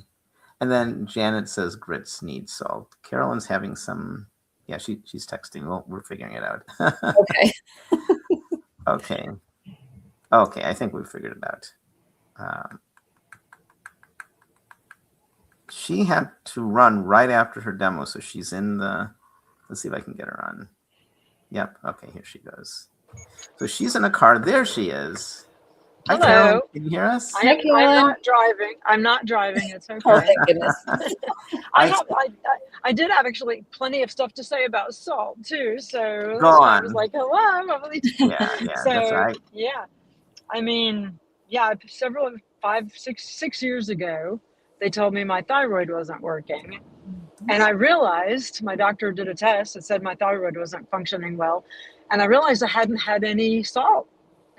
And then Janet says grits need salt. Carolyn's having some, yeah, she's texting. Well, we're figuring it out. Okay. Okay. Okay, I think we figured it out. She had to run right after her demo, so she's in the, let's see if I can get her on. Yep, okay, here she goes. So she's in a car. There she is. Hi, Hello. Carolyn. Can you hear us? Hi, Carolyn. I'm not driving. I'm not driving. It's okay. Oh, thank goodness. I did have actually plenty of stuff to say about salt too. So Go I on. was like, hello. Yeah, So, that's right. yeah. I mean, yeah, 6 years ago, they told me my thyroid wasn't working. And I realized my doctor did a test that said my thyroid wasn't functioning well. And I realized I hadn't had any salt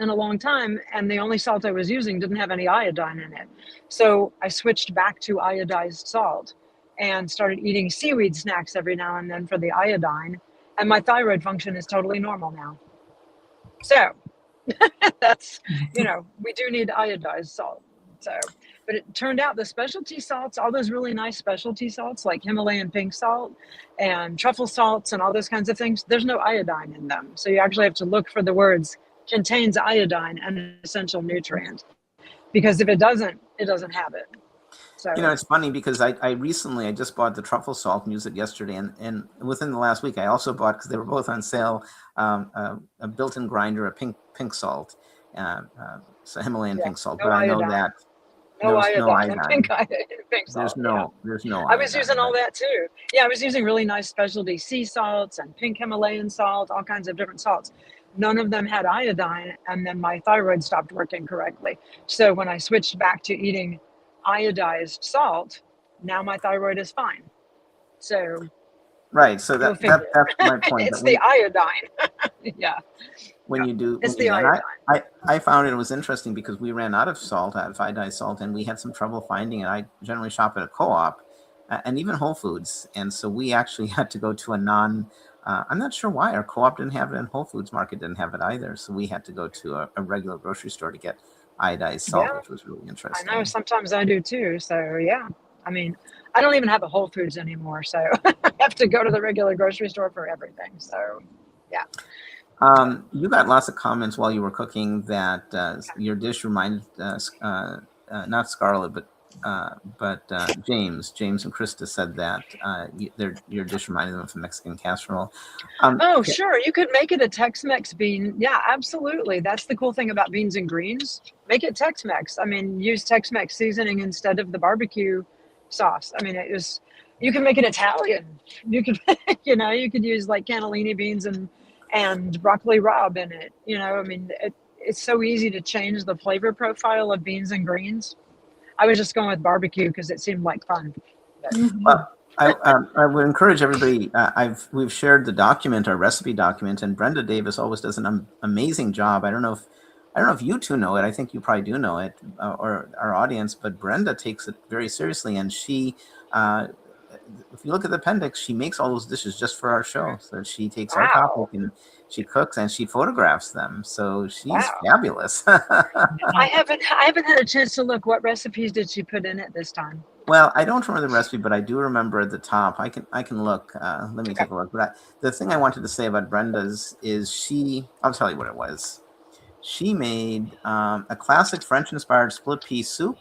in a long time. And the only salt I was using didn't have any iodine in it. So I switched back to iodized salt and started eating seaweed snacks every now and then for the iodine. And my thyroid function is totally normal now. So that's, we do need iodized salt. So, but it turned out the specialty salts, all those really nice specialty salts like Himalayan pink salt and truffle salts and all those kinds of things, there's no iodine in them. So you actually have to look for the words contains iodine, an essential nutrient, because if it doesn't have it. So it's funny because I recently just bought the truffle salt and used it yesterday, and within the last week I also bought, because they were both on sale, a built-in grinder, a pink salt, so Himalayan pink salt. No but iodine. I know that no iodine. Pink salt. There's no. I was using all that too. Yeah, I was using really nice specialty sea salts and pink Himalayan salt, all kinds of different salts. None of them had iodine, and then my thyroid stopped working correctly. So when I switched back to eating iodized salt, now my thyroid is fine. So right. So that's my point. It's the iodine. Yeah. When you do, it's the iodine. I found it was interesting because we ran out of salt, out of iodized salt, and we had some trouble finding it. I generally shop at a co-op and even Whole Foods, and so we actually had to go to a I'm not sure why our co-op didn't have it, and Whole Foods Market didn't have it either. So we had to go to a regular grocery store to get iodized salt, which was really interesting. I know, sometimes I do too. So yeah, I mean, I don't even have a Whole Foods anymore, so I have to go to the regular grocery store for everything. So yeah. You got lots of comments while you were cooking that your dish reminded not Scarlett, but James and Krista said that your dish reminded them of a Mexican casserole. Sure, you could make it a Tex-Mex bean. Yeah, absolutely. That's the cool thing about beans and greens. Make it Tex-Mex. I mean, use Tex-Mex seasoning instead of the barbecue sauce. I mean, you can make it Italian. You could, you could use like cannellini beans and broccoli rabe in it. I mean, it's so easy to change the flavor profile of beans and greens. I was just going with barbecue because it seemed like fun. Well, I would encourage everybody. We've shared the document, our recipe document, and Brenda Davis always does an amazing job. I don't know if you two know it. I think you probably do know it, or our audience. But Brenda takes it very seriously, and she, if you look at the appendix, she makes all those dishes just for our show. So she takes our topic and she cooks and she photographs them. So she's fabulous. I haven't had a chance to look. What recipes did she put in it this time? Well, I don't remember the recipe, but I do remember at the top. I can look. Let me take a look. But the thing I wanted to say about Brenda's is I'll tell you what it was. She made a classic French-inspired split pea soup.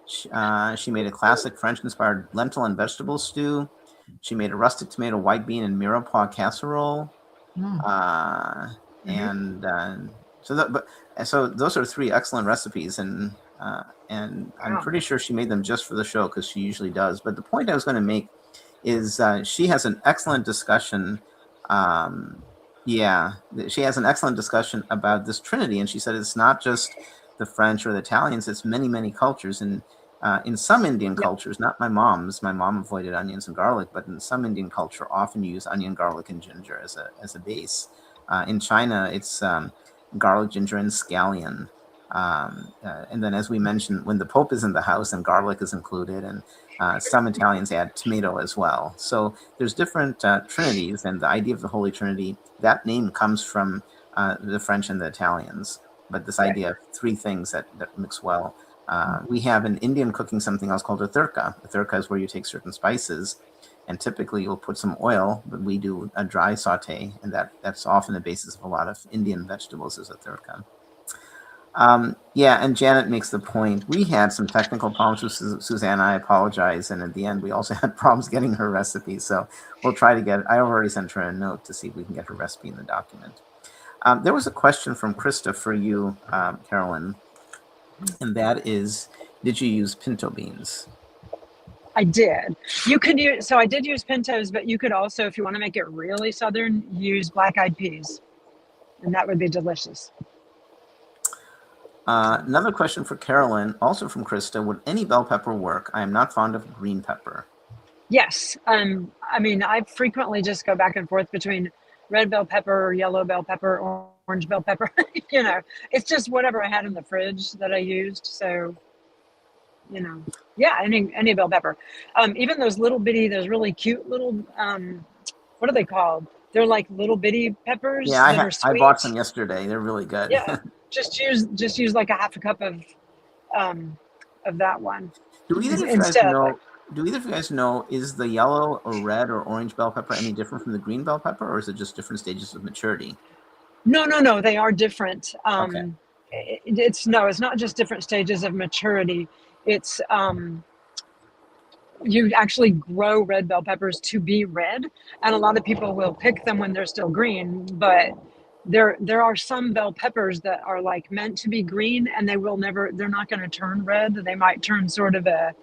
She made a classic French-inspired lentil and vegetable stew. She made a rustic tomato, white bean, and mirepoix casserole. So those are three excellent recipes, and And I'm Wow. pretty sure she made them just for the show because she usually does. But the point I was going to make is she has an excellent discussion. Yeah, she has an excellent discussion about this Trinity, and she said it's not just the French or the Italians; it's many, many cultures. And in some Indian Yep. cultures, not my mom's. My mom avoided onions and garlic, but in some Indian culture, often use onion, garlic, and ginger as a base. In China, it's garlic, ginger, and scallion. And then, as we mentioned, when the Pope is in the house, and garlic is included, and some Italians add tomato as well. So there's different trinities, and the idea of the Holy Trinity, that name comes from the French and the Italians. But this Right. idea of three things that mix well. We have in Indian cooking something else called a thurka. A thurka is where you take certain spices, and typically you'll put some oil, but we do a dry saute, and that's often the basis of a lot of Indian vegetables is a thurka. Yeah, and Janet makes the point. We had some technical problems with Suzanne. I apologize. And at the end, we also had problems getting her recipe. So we'll try to get, I already sent her a note to see if we can get her recipe in the document. There was a question from Krista for you, Carolyn, and that is, did you use pinto beans? I did. You could use, so I did use pintos, but you could also, if you want to make it really southern, use black-eyed peas, and that would be delicious. Another question for Carolyn, also from Krista. Would any bell pepper work? I am not fond of green pepper. Yes. I mean, I frequently just go back and forth between red bell pepper, yellow bell pepper, orange bell pepper. You know, it's just whatever I had in the fridge that I used. So, you know, yeah, any bell pepper. Even those little bitty, those really cute little, what are they called? They're like little bitty peppers Yeah, that are I sweet. bought some yesterday. They're really good. Yeah, just use like a half a cup of that one Do either of you guys instead of like. know? Do either of you guys know, is the yellow or red or orange bell pepper any different from the green bell pepper, or is it just different stages of maturity? No, they are different. Okay. It's not just different stages of maturity. It's you actually grow red bell peppers to be red, and a lot of people will pick them when they're still green, but there are some bell peppers that are like meant to be green, and they're not going to turn red. They might turn sort of a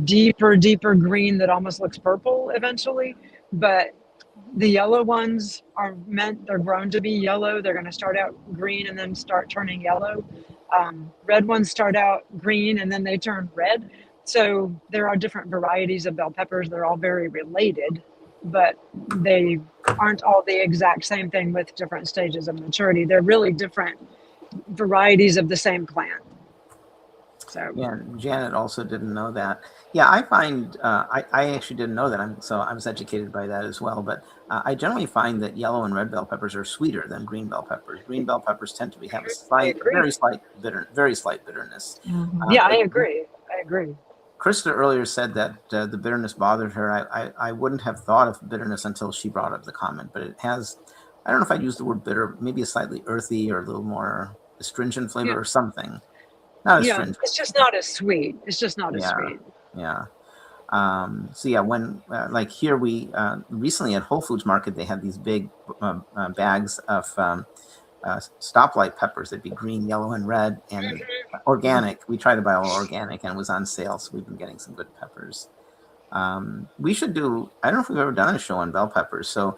deeper green that almost looks purple eventually, but the yellow ones they're grown to be yellow. They're going to start out green and then start turning yellow. Red ones start out green and then they turn red. So there are different varieties of bell peppers. They're all very related, but they aren't all the exact same thing with different stages of maturity. They're really different varieties of the same plant. So Yeah, Janet also didn't know that. Yeah, I find I actually didn't know that. I was educated by that as well. But I generally find that yellow and red bell peppers are sweeter than green bell peppers. Green bell peppers tend to have I agree. very slight bitterness. Yeah, I agree. Krista earlier said that the bitterness bothered her. I wouldn't have thought of bitterness until she brought up the comment, but it has, I don't know if I'd use the word bitter, maybe a slightly earthy or a little more astringent flavor or something. Not astringent. It's just not as sweet. It's just not as sweet. Yeah. So yeah, when like here we recently at Whole Foods Market, they had these big bags of stoplight peppers. They'd be green, yellow, and red, and organic. We tried to buy all organic, and it was on sale, so we've been getting some good peppers. We should do, I don't know if we've ever done a show on bell peppers. So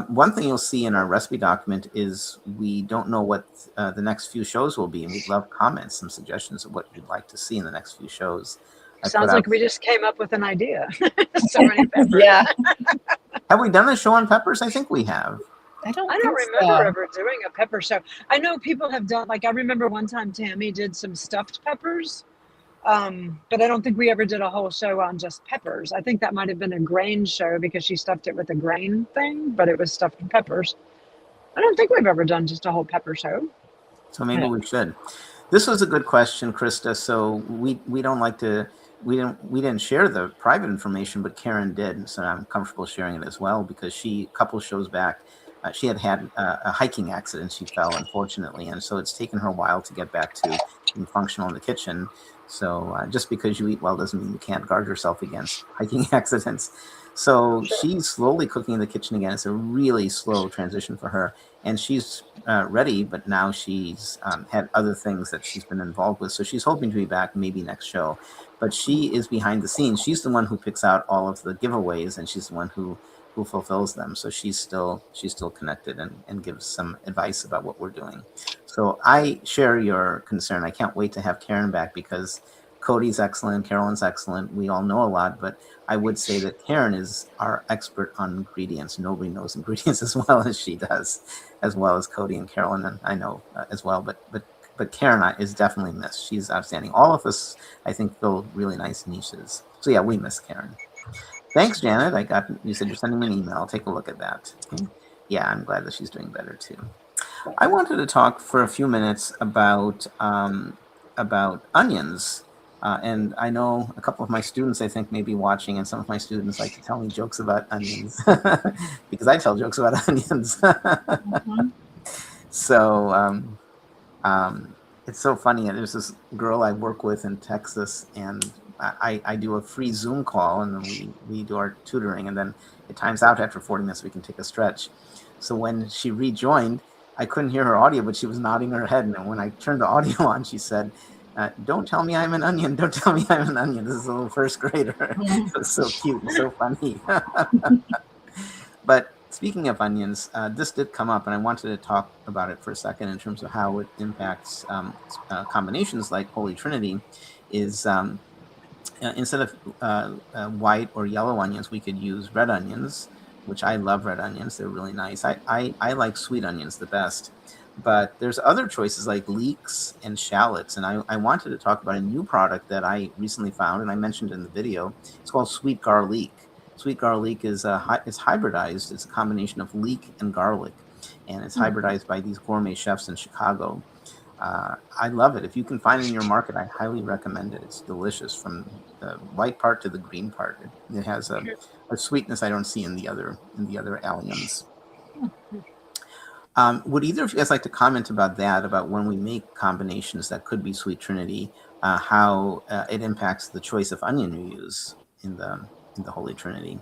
one thing you'll see in our recipe document is we don't know what the next few shows will be, and we'd love comments, some suggestions of what you'd like to see in the next few shows. Sounds like we just came up with an idea. So many peppers. Yeah. Have we done a show on peppers? I think we have. I don't remember ever doing a pepper show. I know people have done, like I remember one time Tammy did some stuffed peppers, but I don't think we ever did a whole show on just peppers. I think that might have been a grain show because she stuffed it with a grain thing, but it was stuffed peppers. I don't think we've ever done just a whole pepper show. So maybe we should. This was a good question, Krista. So we don't like to, we didn't share the private information, but Karen did. So I'm comfortable sharing it as well because she, a couple shows back, she had had a hiking accident. She fell, unfortunately, and so it's taken her a while to get back to being functional in the kitchen. So just because you eat well doesn't mean you can't guard yourself against hiking accidents. So she's slowly cooking in the kitchen again. It's a really slow transition for her, and she's ready, but now she's had other things that she's been involved with. So she's hoping to be back maybe next show, but she is behind the scenes. She's the one who picks out all of the giveaways, and she's the one who fulfills them. So she's still connected and gives some advice about what we're doing. So I share your concern. I can't wait to have Karen back because Cody's excellent, Carolyn's excellent. We all know a lot, but I would say that Karen is our expert on ingredients. Nobody knows ingredients as well as she does, as well as Cody and Carolyn, and I know as well. But Karen is definitely missed. She's outstanding. All of us, I think, fill really nice niches. So yeah, we miss Karen. Thanks, Janet. You said you're sending me an email. I'll take a look at that. Okay. Yeah, I'm glad that she's doing better too. I wanted to talk for a few minutes about onions. And I know a couple of my students, I think, may be watching, and some of my students like to tell me jokes about onions because I tell jokes about onions. Mm-hmm. So it's so funny. There's this girl I work with in Texas, and I do a free Zoom call, and then we do our tutoring, and then it times out after 40 minutes. We can take a stretch. So when she rejoined, I couldn't hear her audio, but she was nodding her head. And when I turned the audio on, she said, "Don't tell me I'm an onion. Don't tell me I'm an onion." This is a little first grader. It was so cute and so funny. But speaking of onions, this did come up, and I wanted to talk about it for a second in terms of how it impacts combinations like Holy Trinity. Is instead of white or yellow onions, we could use red onions, which I love red onions. They're really nice. I like sweet onions the best. But there's other choices like leeks and shallots. And I wanted to talk about a new product that I recently found, and I mentioned in the video. It's called sweet garlic. Sweet garlic is it's hybridized. It's a combination of leek and garlic. And it's hybridized by these gourmet chefs in Chicago. I love it. If you can find it in your market, I highly recommend it. It's delicious from the white part to the green part. It has a sweetness I don't see in the other alliums. Would either of you guys like to comment about that, about when we make combinations that could be Sweet Trinity, how it impacts the choice of onion you use in the Holy Trinity?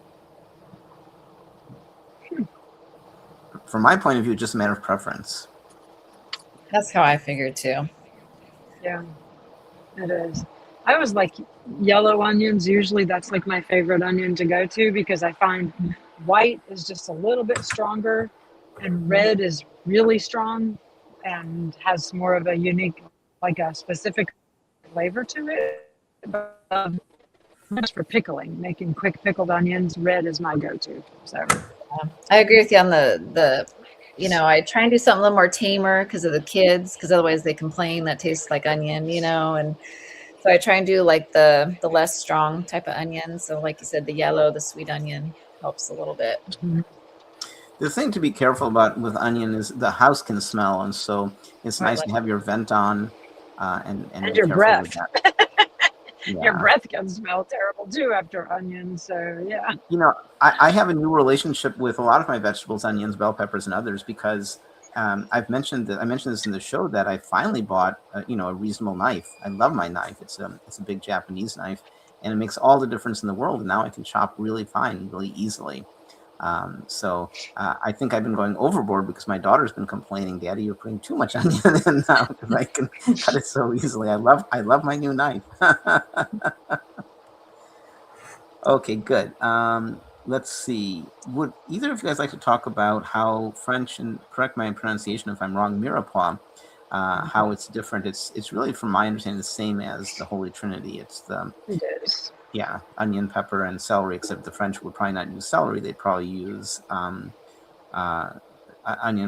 From my point of view, it's just a matter of preference. That's how I figured too. Yeah, it is. I always like yellow onions. Usually that's like my favorite onion to go to because I find white is just a little bit stronger and red is really strong and has more of a unique, like a specific flavor to it. But much for pickling, making quick pickled onions, red is my go-to. So I agree with you on the I try and do something a little more tamer because of the kids, because otherwise they complain that tastes like onion, and so I try and do like the less strong type of onion. So like you said, the yellow, the sweet onion helps a little bit. Mm-hmm. The thing to be careful about with onion is the house can smell, and so it's nice to have your vent on and your breath. Yeah. Your breath can smell terrible too after onions. So yeah. I have a new relationship with a lot of my vegetables, onions, bell peppers, and others because I mentioned this in the show that I finally bought a reasonable knife. I love my knife. It's a big Japanese knife, and it makes all the difference in the world. And now I can chop really fine, really easily. So I think I've been going overboard because my daughter's been complaining, "Daddy, you're putting too much onion in now because I can cut it so easily." I love my new knife. Okay, good. Let's see. Would either of you guys like to talk about how French, and correct my pronunciation if I'm wrong, mirepoix, how it's different? It's really, from my understanding, the same as the Holy Trinity. It is. Yeah, onion, pepper, and celery, except the French would probably not use celery. They'd probably use onion,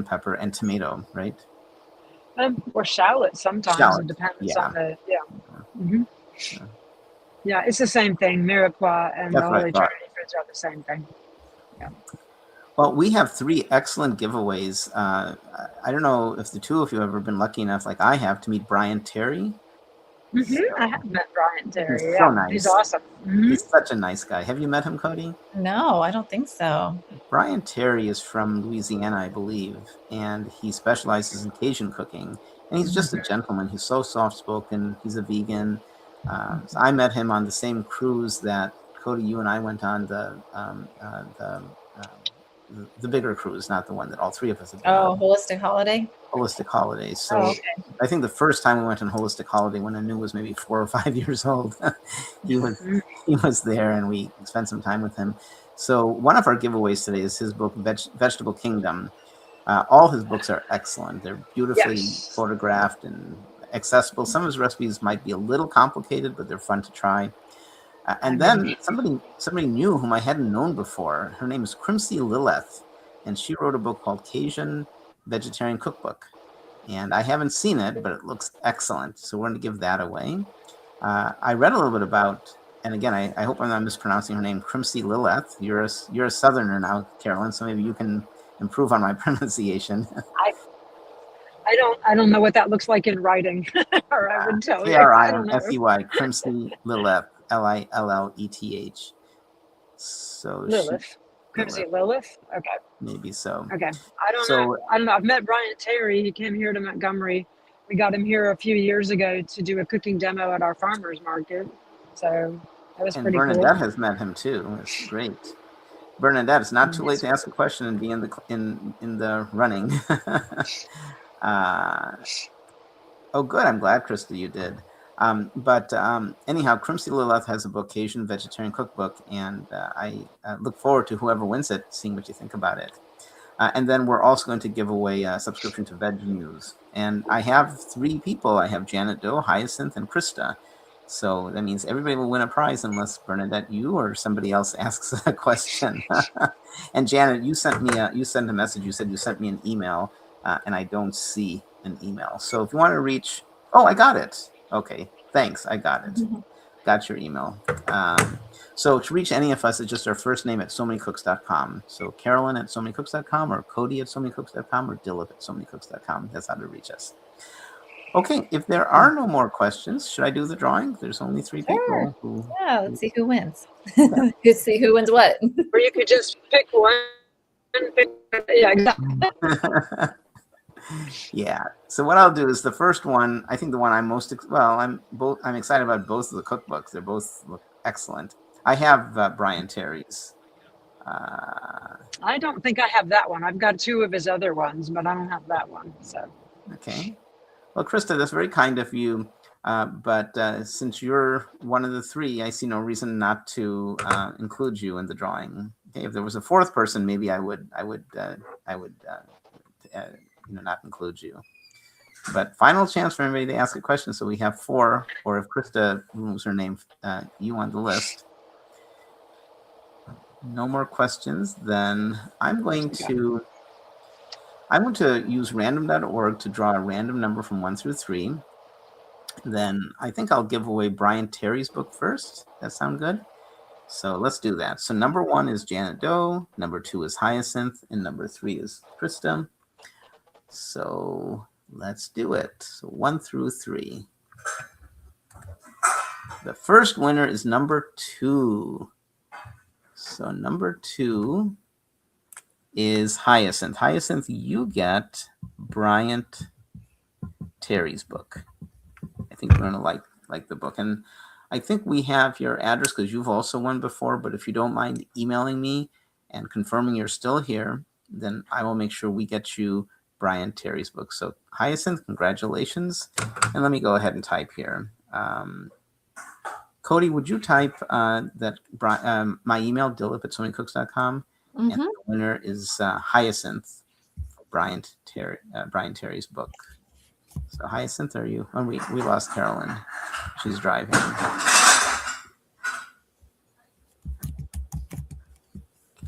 pepper, and tomato, right? Or shallot sometimes. Shallot. It depends Yeah. on the, yeah. Mm-hmm. Yeah, it's the same thing. Mirepoix and the Holy Trinity foods are the same thing. Yeah. Well, we have 3 excellent giveaways. I don't know if the two of you have ever been lucky enough, like I have, to meet Brian Terry. I have met Brian Terry. He's Yeah, so nice. he's awesome. He's such a nice guy. Have you met him, Cody? No, I don't think so. Brian Terry is from Louisiana, I believe, and he specializes in Cajun cooking. And he's just a gentleman. He's so soft-spoken. He's a vegan. So I met him on the same cruise that Cody, you and I went on, the bigger cruise, not the one that all three of us have been on. Holistic Holiday? Holistic Holidays. So okay. I think the first time we went on Holistic Holiday, when Anu was maybe 4 or 5 years old, he was there, and we spent some time with him. So one of our giveaways today is his book, Vegetable Kingdom. All his books are excellent. They're beautifully photographed and accessible. Some of his recipes might be a little complicated, but they're fun to try. And then somebody new whom I hadn't known before. Her name is Crimsey Lileth, and she wrote a book called Cajun Vegetarian Cookbook. And I haven't seen it, but it looks excellent. So we're going to give that away. I read a little bit about, and again, I hope I'm not mispronouncing her name, Crimsey Lileth. You're a Southerner now, Carolyn, so maybe you can improve on my pronunciation. I don't know what that looks like in writing, or I would tell you. K-R-I-M-S-E-Y, Crimsey Lileth, Lilleth. So Lilith. Crimsey Lilith? Okay. Maybe so. Okay. I don't know. I've met Brian Terry. He came here to Montgomery. We got him here a few years ago to do a cooking demo at our farmers market. So that was pretty cool. Bernadette has met him too. It's great. Bernadette, it's not too late to ask a question and be in the running. Oh, good. I'm glad, Krista, you did. Anyhow, Crimsey Lilith has a book, Cajun Vegetarian Cookbook, and I look forward to whoever wins it, seeing what you think about it. And then we're also going to give away a subscription to Veg News. And I have 3 people. I have Janet Doe, Hyacinth, and Krista. So that means everybody will win a prize unless, Bernadette, you or somebody else asks a question. And Janet, you sent a message. You said you sent me an email, and I don't see an email. So if you want to reach, I got it. Okay, thanks. I got it. Got your email. So to reach any of us, it's just our first name at SoManyCooks.com. So Carolyn at SoManyCooks.com, or Cody at SoManyCooks.com, or Dilip at SoManyCooks.com. That's how to reach us. Okay, if there are no more questions, should I do the drawing? There's only 3 people. Yeah, let's see who wins. Let's see who wins what. Or you could just pick one. Yeah, exactly. Yeah. So what I'll do is the first one, I think the one I'm I'm excited about both of the cookbooks. They both look excellent. I have Brian Terry's. I don't think I have that one. I've got 2 of his other ones, but I don't have that one. So. Okay. Well, Krista, that's very kind of you. But since you're one of the 3, I see no reason not to include you in the drawing. Okay. If there was a 4th person, maybe I would not include you. But final chance for anybody to ask a question. So we have 4, or if Krista removes her name, you on the list. No more questions. Then I'm going to use random.org to draw a random number from 1 through 3. Then I think I'll give away Brian Terry's book first. That sound good? So let's do that. So number 1 is Janet Doe, number 2 is Hyacinth, and number 3 is Krista. So let's do it. So 1 through 3. The first winner is number 2. So number 2 is Hyacinth. Hyacinth, you get Brian Terry's book. I think you're going to like the book. And I think we have your address because you've also won before. But if you don't mind emailing me and confirming you're still here, then I will make sure we get you Brian Terry's book. So Hyacinth, congratulations. And let me go ahead and type here. Cody, would you type my email, dilip@somanycooks.com? And the winner is Hyacinth, Brian Terry's book. So Hyacinth, are you? Oh, we lost Carolyn. She's driving.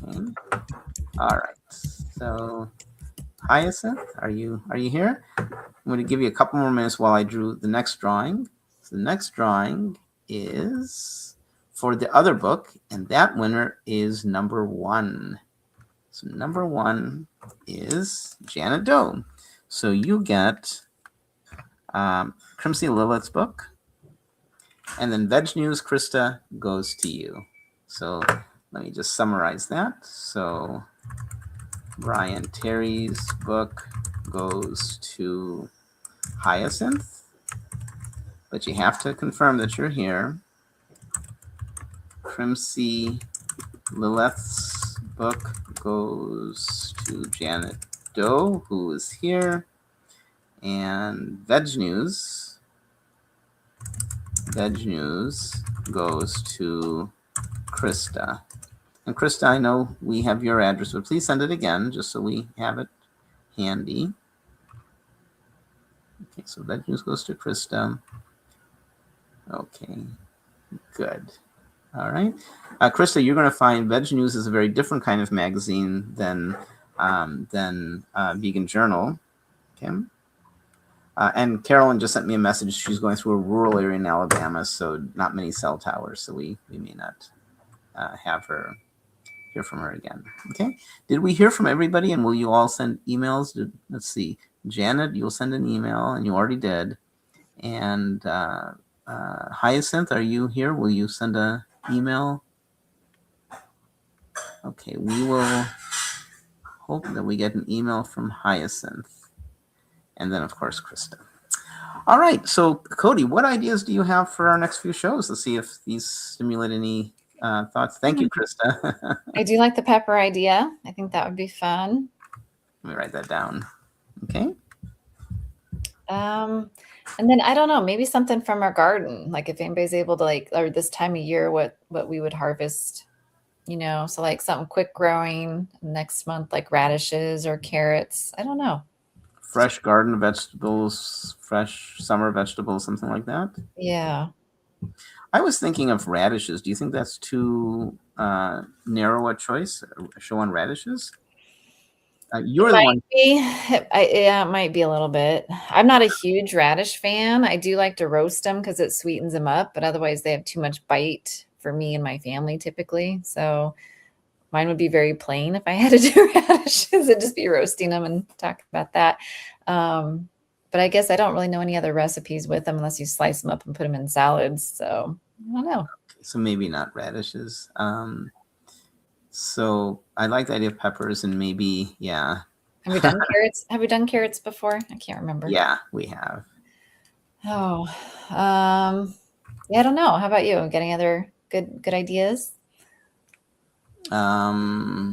Okay. All right. So Hyacinth, are you here? I'm going to give you a couple more minutes while I drew the next drawing. So the next drawing is for the other book, and that winner is number 1. So number 1 is Janet Doe. So you get Crimsey Lilith's book, And then Veg News, Krista, goes to you. So let me just summarize that. So Brian Terry's book goes to Hyacinth, but you have to confirm that you're here. Crimsey Lilith's book goes to Janet Doe, who is here. And Veg News goes to Krista. And Krista, I know we have your address, but please send it again just so we have it handy. Okay, so Veg News goes to Krista. Okay, good. All right. Krista, you're going to find Veg News is a very different kind of magazine than Vegan Journal. Okay. And Carolyn just sent me a message. She's going through a rural area in Alabama, so not many cell towers. So we may not hear from her again. Okay. Did we hear from everybody? And will you all send emails? Let's see. Janet, you'll send an email, and you already did. And Hyacinth, are you here? Will you send an email? Okay. We will hope that we get an email from Hyacinth. And then, of course, Krista. All right. So, Cody, what ideas do you have for our next few shows? Let's see if these stimulate any thoughts. Thank you, Krista. I do like the pepper idea. I think that would be fun. Let me write that down. Okay. And then I don't know, maybe something from our garden. Like if anybody's able to or this time of year, what we would harvest, so like something quick growing next month, like radishes or carrots. I don't know. Fresh garden vegetables, fresh summer vegetables, something like that. Yeah. I was thinking of radishes. Do you think that's too narrow a choice? A show on radishes? You're the one. Yeah, it might be a little bit. I'm not a huge radish fan. I do like to roast them because it sweetens them up, but otherwise they have too much bite for me and my family typically. So mine would be very plain if I had to do radishes. It'd just be roasting them and talk about that. But I guess I don't really know any other recipes with them unless you slice them up and put them in salads. So I don't know. So maybe not radishes. So I like the idea of peppers and maybe, yeah. Have we done carrots? Have we done carrots before? I can't remember. Yeah, we have. Oh, yeah, I don't know. How about you? Got any other good ideas? Krista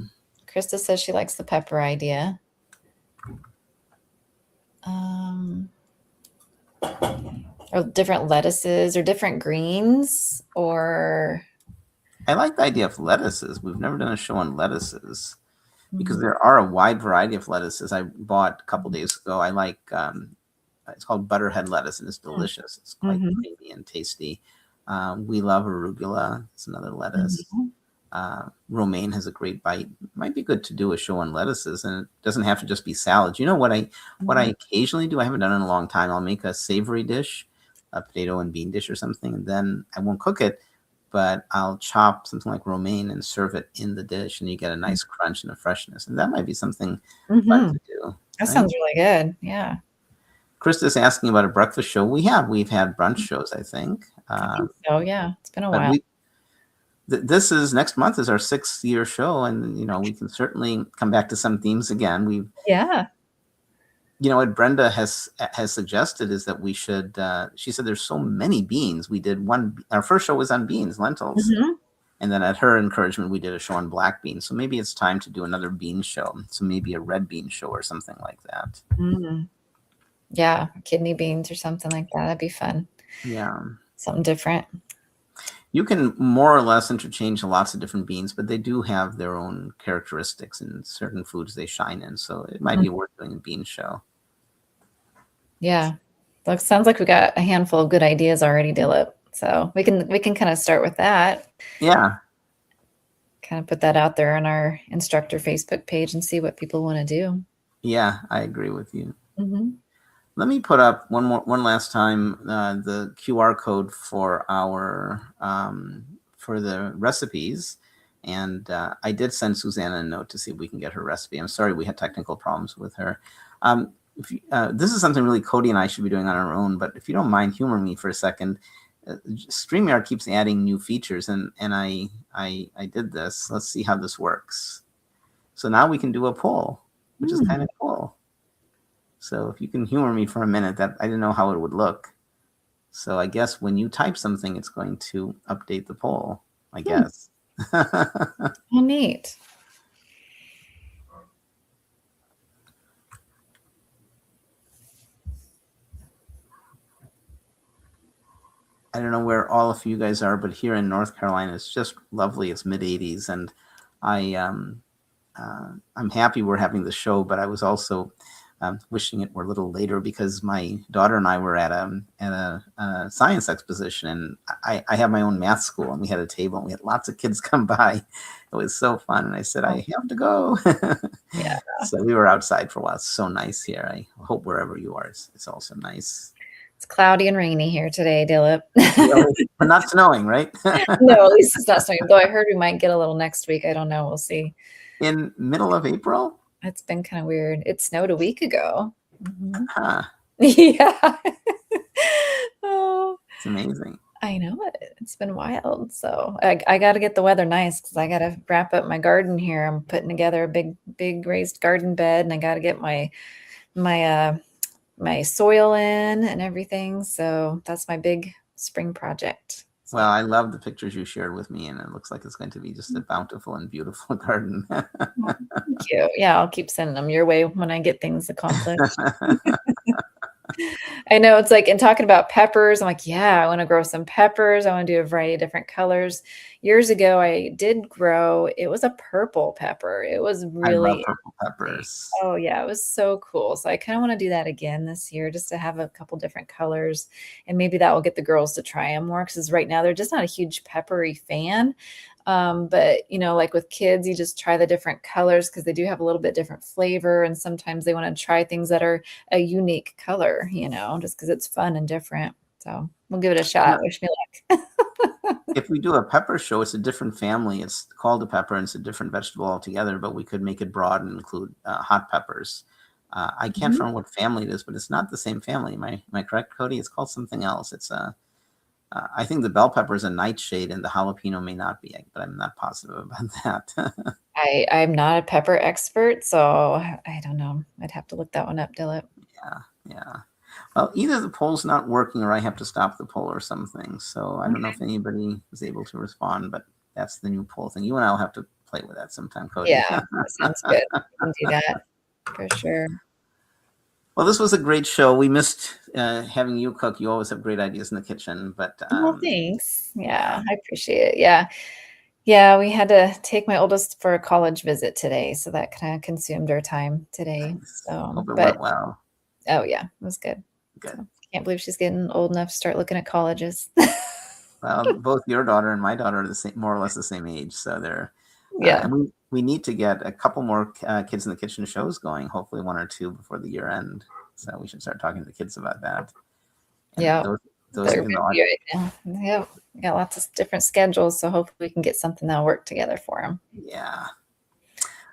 says she likes the pepper idea. Or different lettuces or different greens, or I like the idea of lettuces. We've never done a show on lettuces because there are a wide variety of lettuces. I bought a couple days ago. I like it's called butterhead lettuce, and it's delicious. It's quite creamy and tasty. We love arugula. It's another lettuce. Romaine has a great bite. Might be good to do a show on lettuces, and it doesn't have to just be salads. You know what I occasionally do? I haven't done it in a long time. I'll make a savory dish, a potato and bean dish or something, and then I won't cook it, but I'll chop something like romaine and serve it in the dish, and you get a nice crunch and a freshness. And that might be something fun to do. That sounds really good. Yeah. Krista's asking about a breakfast show. We've had brunch shows, I think. So yeah, it's been a while. This is next month is our 6th year show, and we can certainly come back to some themes again. What Brenda has suggested is that we should. She said there's so many beans. We did our first show was on beans, lentils, and then at her encouragement, we did a show on black beans. So maybe it's time to do another bean show. So maybe a red bean show or something like that. Yeah, kidney beans or something like that. That'd be fun. Yeah, something different. You can more or less interchange lots of different beans, but they do have their own characteristics and certain foods they shine in. So it might be worth doing a bean show. Yeah. Sounds like we got a handful of good ideas already, Dilip. So we can kind of start with that. Yeah. Kind of put that out there on our instructor Facebook page and see what people want to do. Yeah, I agree with you. Let me put up one last time the QR code for our for the recipes, and I did send Susanna a note to see if we can get her recipe. I'm sorry we had technical problems with her. This is something really Cody and I should be doing on our own, but if you don't mind, humor me for a second. StreamYard keeps adding new features, and I did this. Let's see how this works. So now we can do a poll, which is kind of cool. So if you can humor me for a minute, that I didn't know how it would look. So I guess when you type something, it's going to update the poll, I guess. Oh, neat. I don't know where all of you guys are, but here in North Carolina, it's just lovely. It's mid-80s, and I'm happy we're having the show, but I was also wishing it were a little later because my daughter and I were at a science exposition, and I have my own math school, and we had a table, and we had lots of kids come by. It was so fun, and I said, I have to go. Yeah. So we were outside for a while. It's so nice here. I hope wherever you are, it's also nice. It's cloudy and rainy here today, Dilip. But not snowing, right? No, at least it's not snowing. Though I heard we might get a little next week. I don't know. We'll see. In middle of April? It's been kind of weird. It snowed a week ago. Huh. Yeah. Oh, It's amazing. I know it. It's been wild. So I got to get the weather nice because I got to wrap up my garden here. I'm putting together a big raised garden bed, and I got to get my soil in and everything. So that's my big spring project. Well, I love the pictures you shared with me, and it looks like it's going to be just a bountiful and beautiful garden. Thank you. Yeah, I'll keep sending them your way when I get things accomplished. I know it's like in talking about peppers, I'm like, yeah, I want to grow some peppers. I want to do a variety of different colors. Years ago, I did grow, it was a purple pepper. It was really, I love purple peppers. oh yeah, it was so cool. So I kind of want to do that again this year, just to have a couple different colors, and maybe that will get the girls to try them more. Because right now they're just not a huge peppery fan. But like with kids, you just try the different colors because they do have a little bit different flavor, and sometimes they want to try things that are a unique color, just because it's fun and different. So we'll give it a shot. Wish me luck. If we do a pepper show, it's a different family. It's called a pepper, and it's a different vegetable altogether, but we could make it broad and include hot peppers. I can't remember what family it is, but it's not the same family. Am I correct, Cody? It's called something else. It's I think the bell pepper is a nightshade, and the jalapeno may not be, but I'm not positive about that. I'm not a pepper expert, so I don't know. I'd have to look that one up, Dilip. Yeah. Well, either the poll's not working or I have to stop the poll or something. So I don't know if anybody was able to respond, but that's the new poll thing. You and I will have to play with that sometime, Cody. Yeah, that sounds good. We can do that for sure. Well, this was a great show. We missed having you cook. You always have great ideas in the kitchen. But Well, thanks. Yeah, I appreciate it. Yeah, we had to take my oldest for a college visit today, so that kind of consumed our time today. So, hope it but went well. oh yeah, it was good. Good. So, can't believe she's getting old enough to start looking at colleges. Well, both your daughter and my daughter are the same, more or less the same age. So they're Yeah. and we need to get a couple more kids in the kitchen shows going. Hopefully, one or two before the year end. So we should start talking to the kids about that. And Yeah. those They're in the busy right now. Yep. We got lots of different schedules, so hopefully we can get something that'll work together for them. Yeah.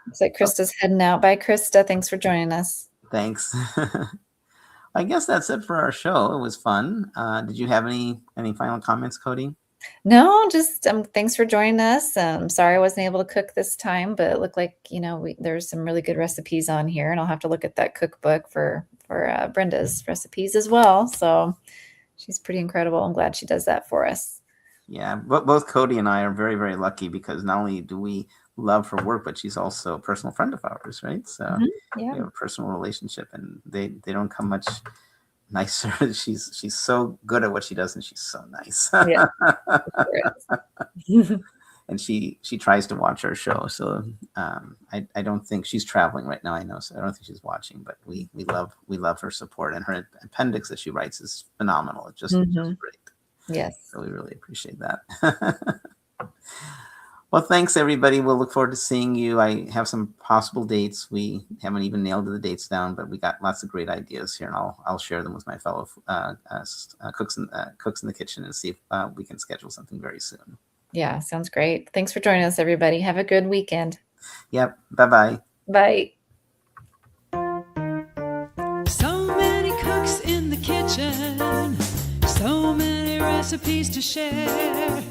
Looks like Krista's heading out. Bye, Krista. Thanks for joining us. Thanks. I guess that's it for our show. It was fun. Did you have any final comments, Cody? No, just thanks for joining us. Sorry I wasn't able to cook this time, but it looked like there's some really good recipes on here, and I'll have to look at that cookbook for Brenda's recipes as well. So she's pretty incredible. I'm glad she does that for us. Yeah, but both Cody and I are very, very lucky because not only do we love her work, but she's also a personal friend of ours, right? So Yeah. we have a personal relationship, and they don't come much nicer. She's so good at what she does, and she's so nice. Yeah. And she tries to watch our show. So I don't think she's traveling right now. I know, so I don't think she's watching. But we love her support, and her appendix that she writes is phenomenal. It's just great. Yes. So we really appreciate that. Well, thanks everybody. We'll look forward to seeing you. I have some possible dates. We haven't even nailed the dates down, but we got lots of great ideas here, and I'll share them with my fellow cooks in the kitchen and see if we can schedule something very soon. Yeah, sounds great. Thanks for joining us, everybody. Have a good weekend. Yep. Bye-bye. Bye. So many cooks in the kitchen, so many recipes recipes to share.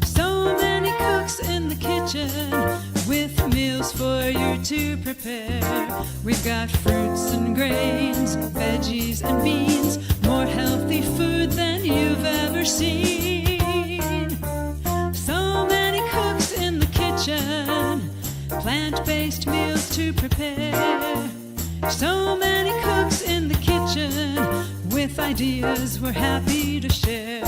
So many cooks in the kitchen with meals for you to prepare. We've got fruits and grains, veggies and beans, more healthy food than you've ever seen. So many cooks in the kitchen, plant-based meals to prepare. So many cooks in the kitchen with ideas we're happy to share.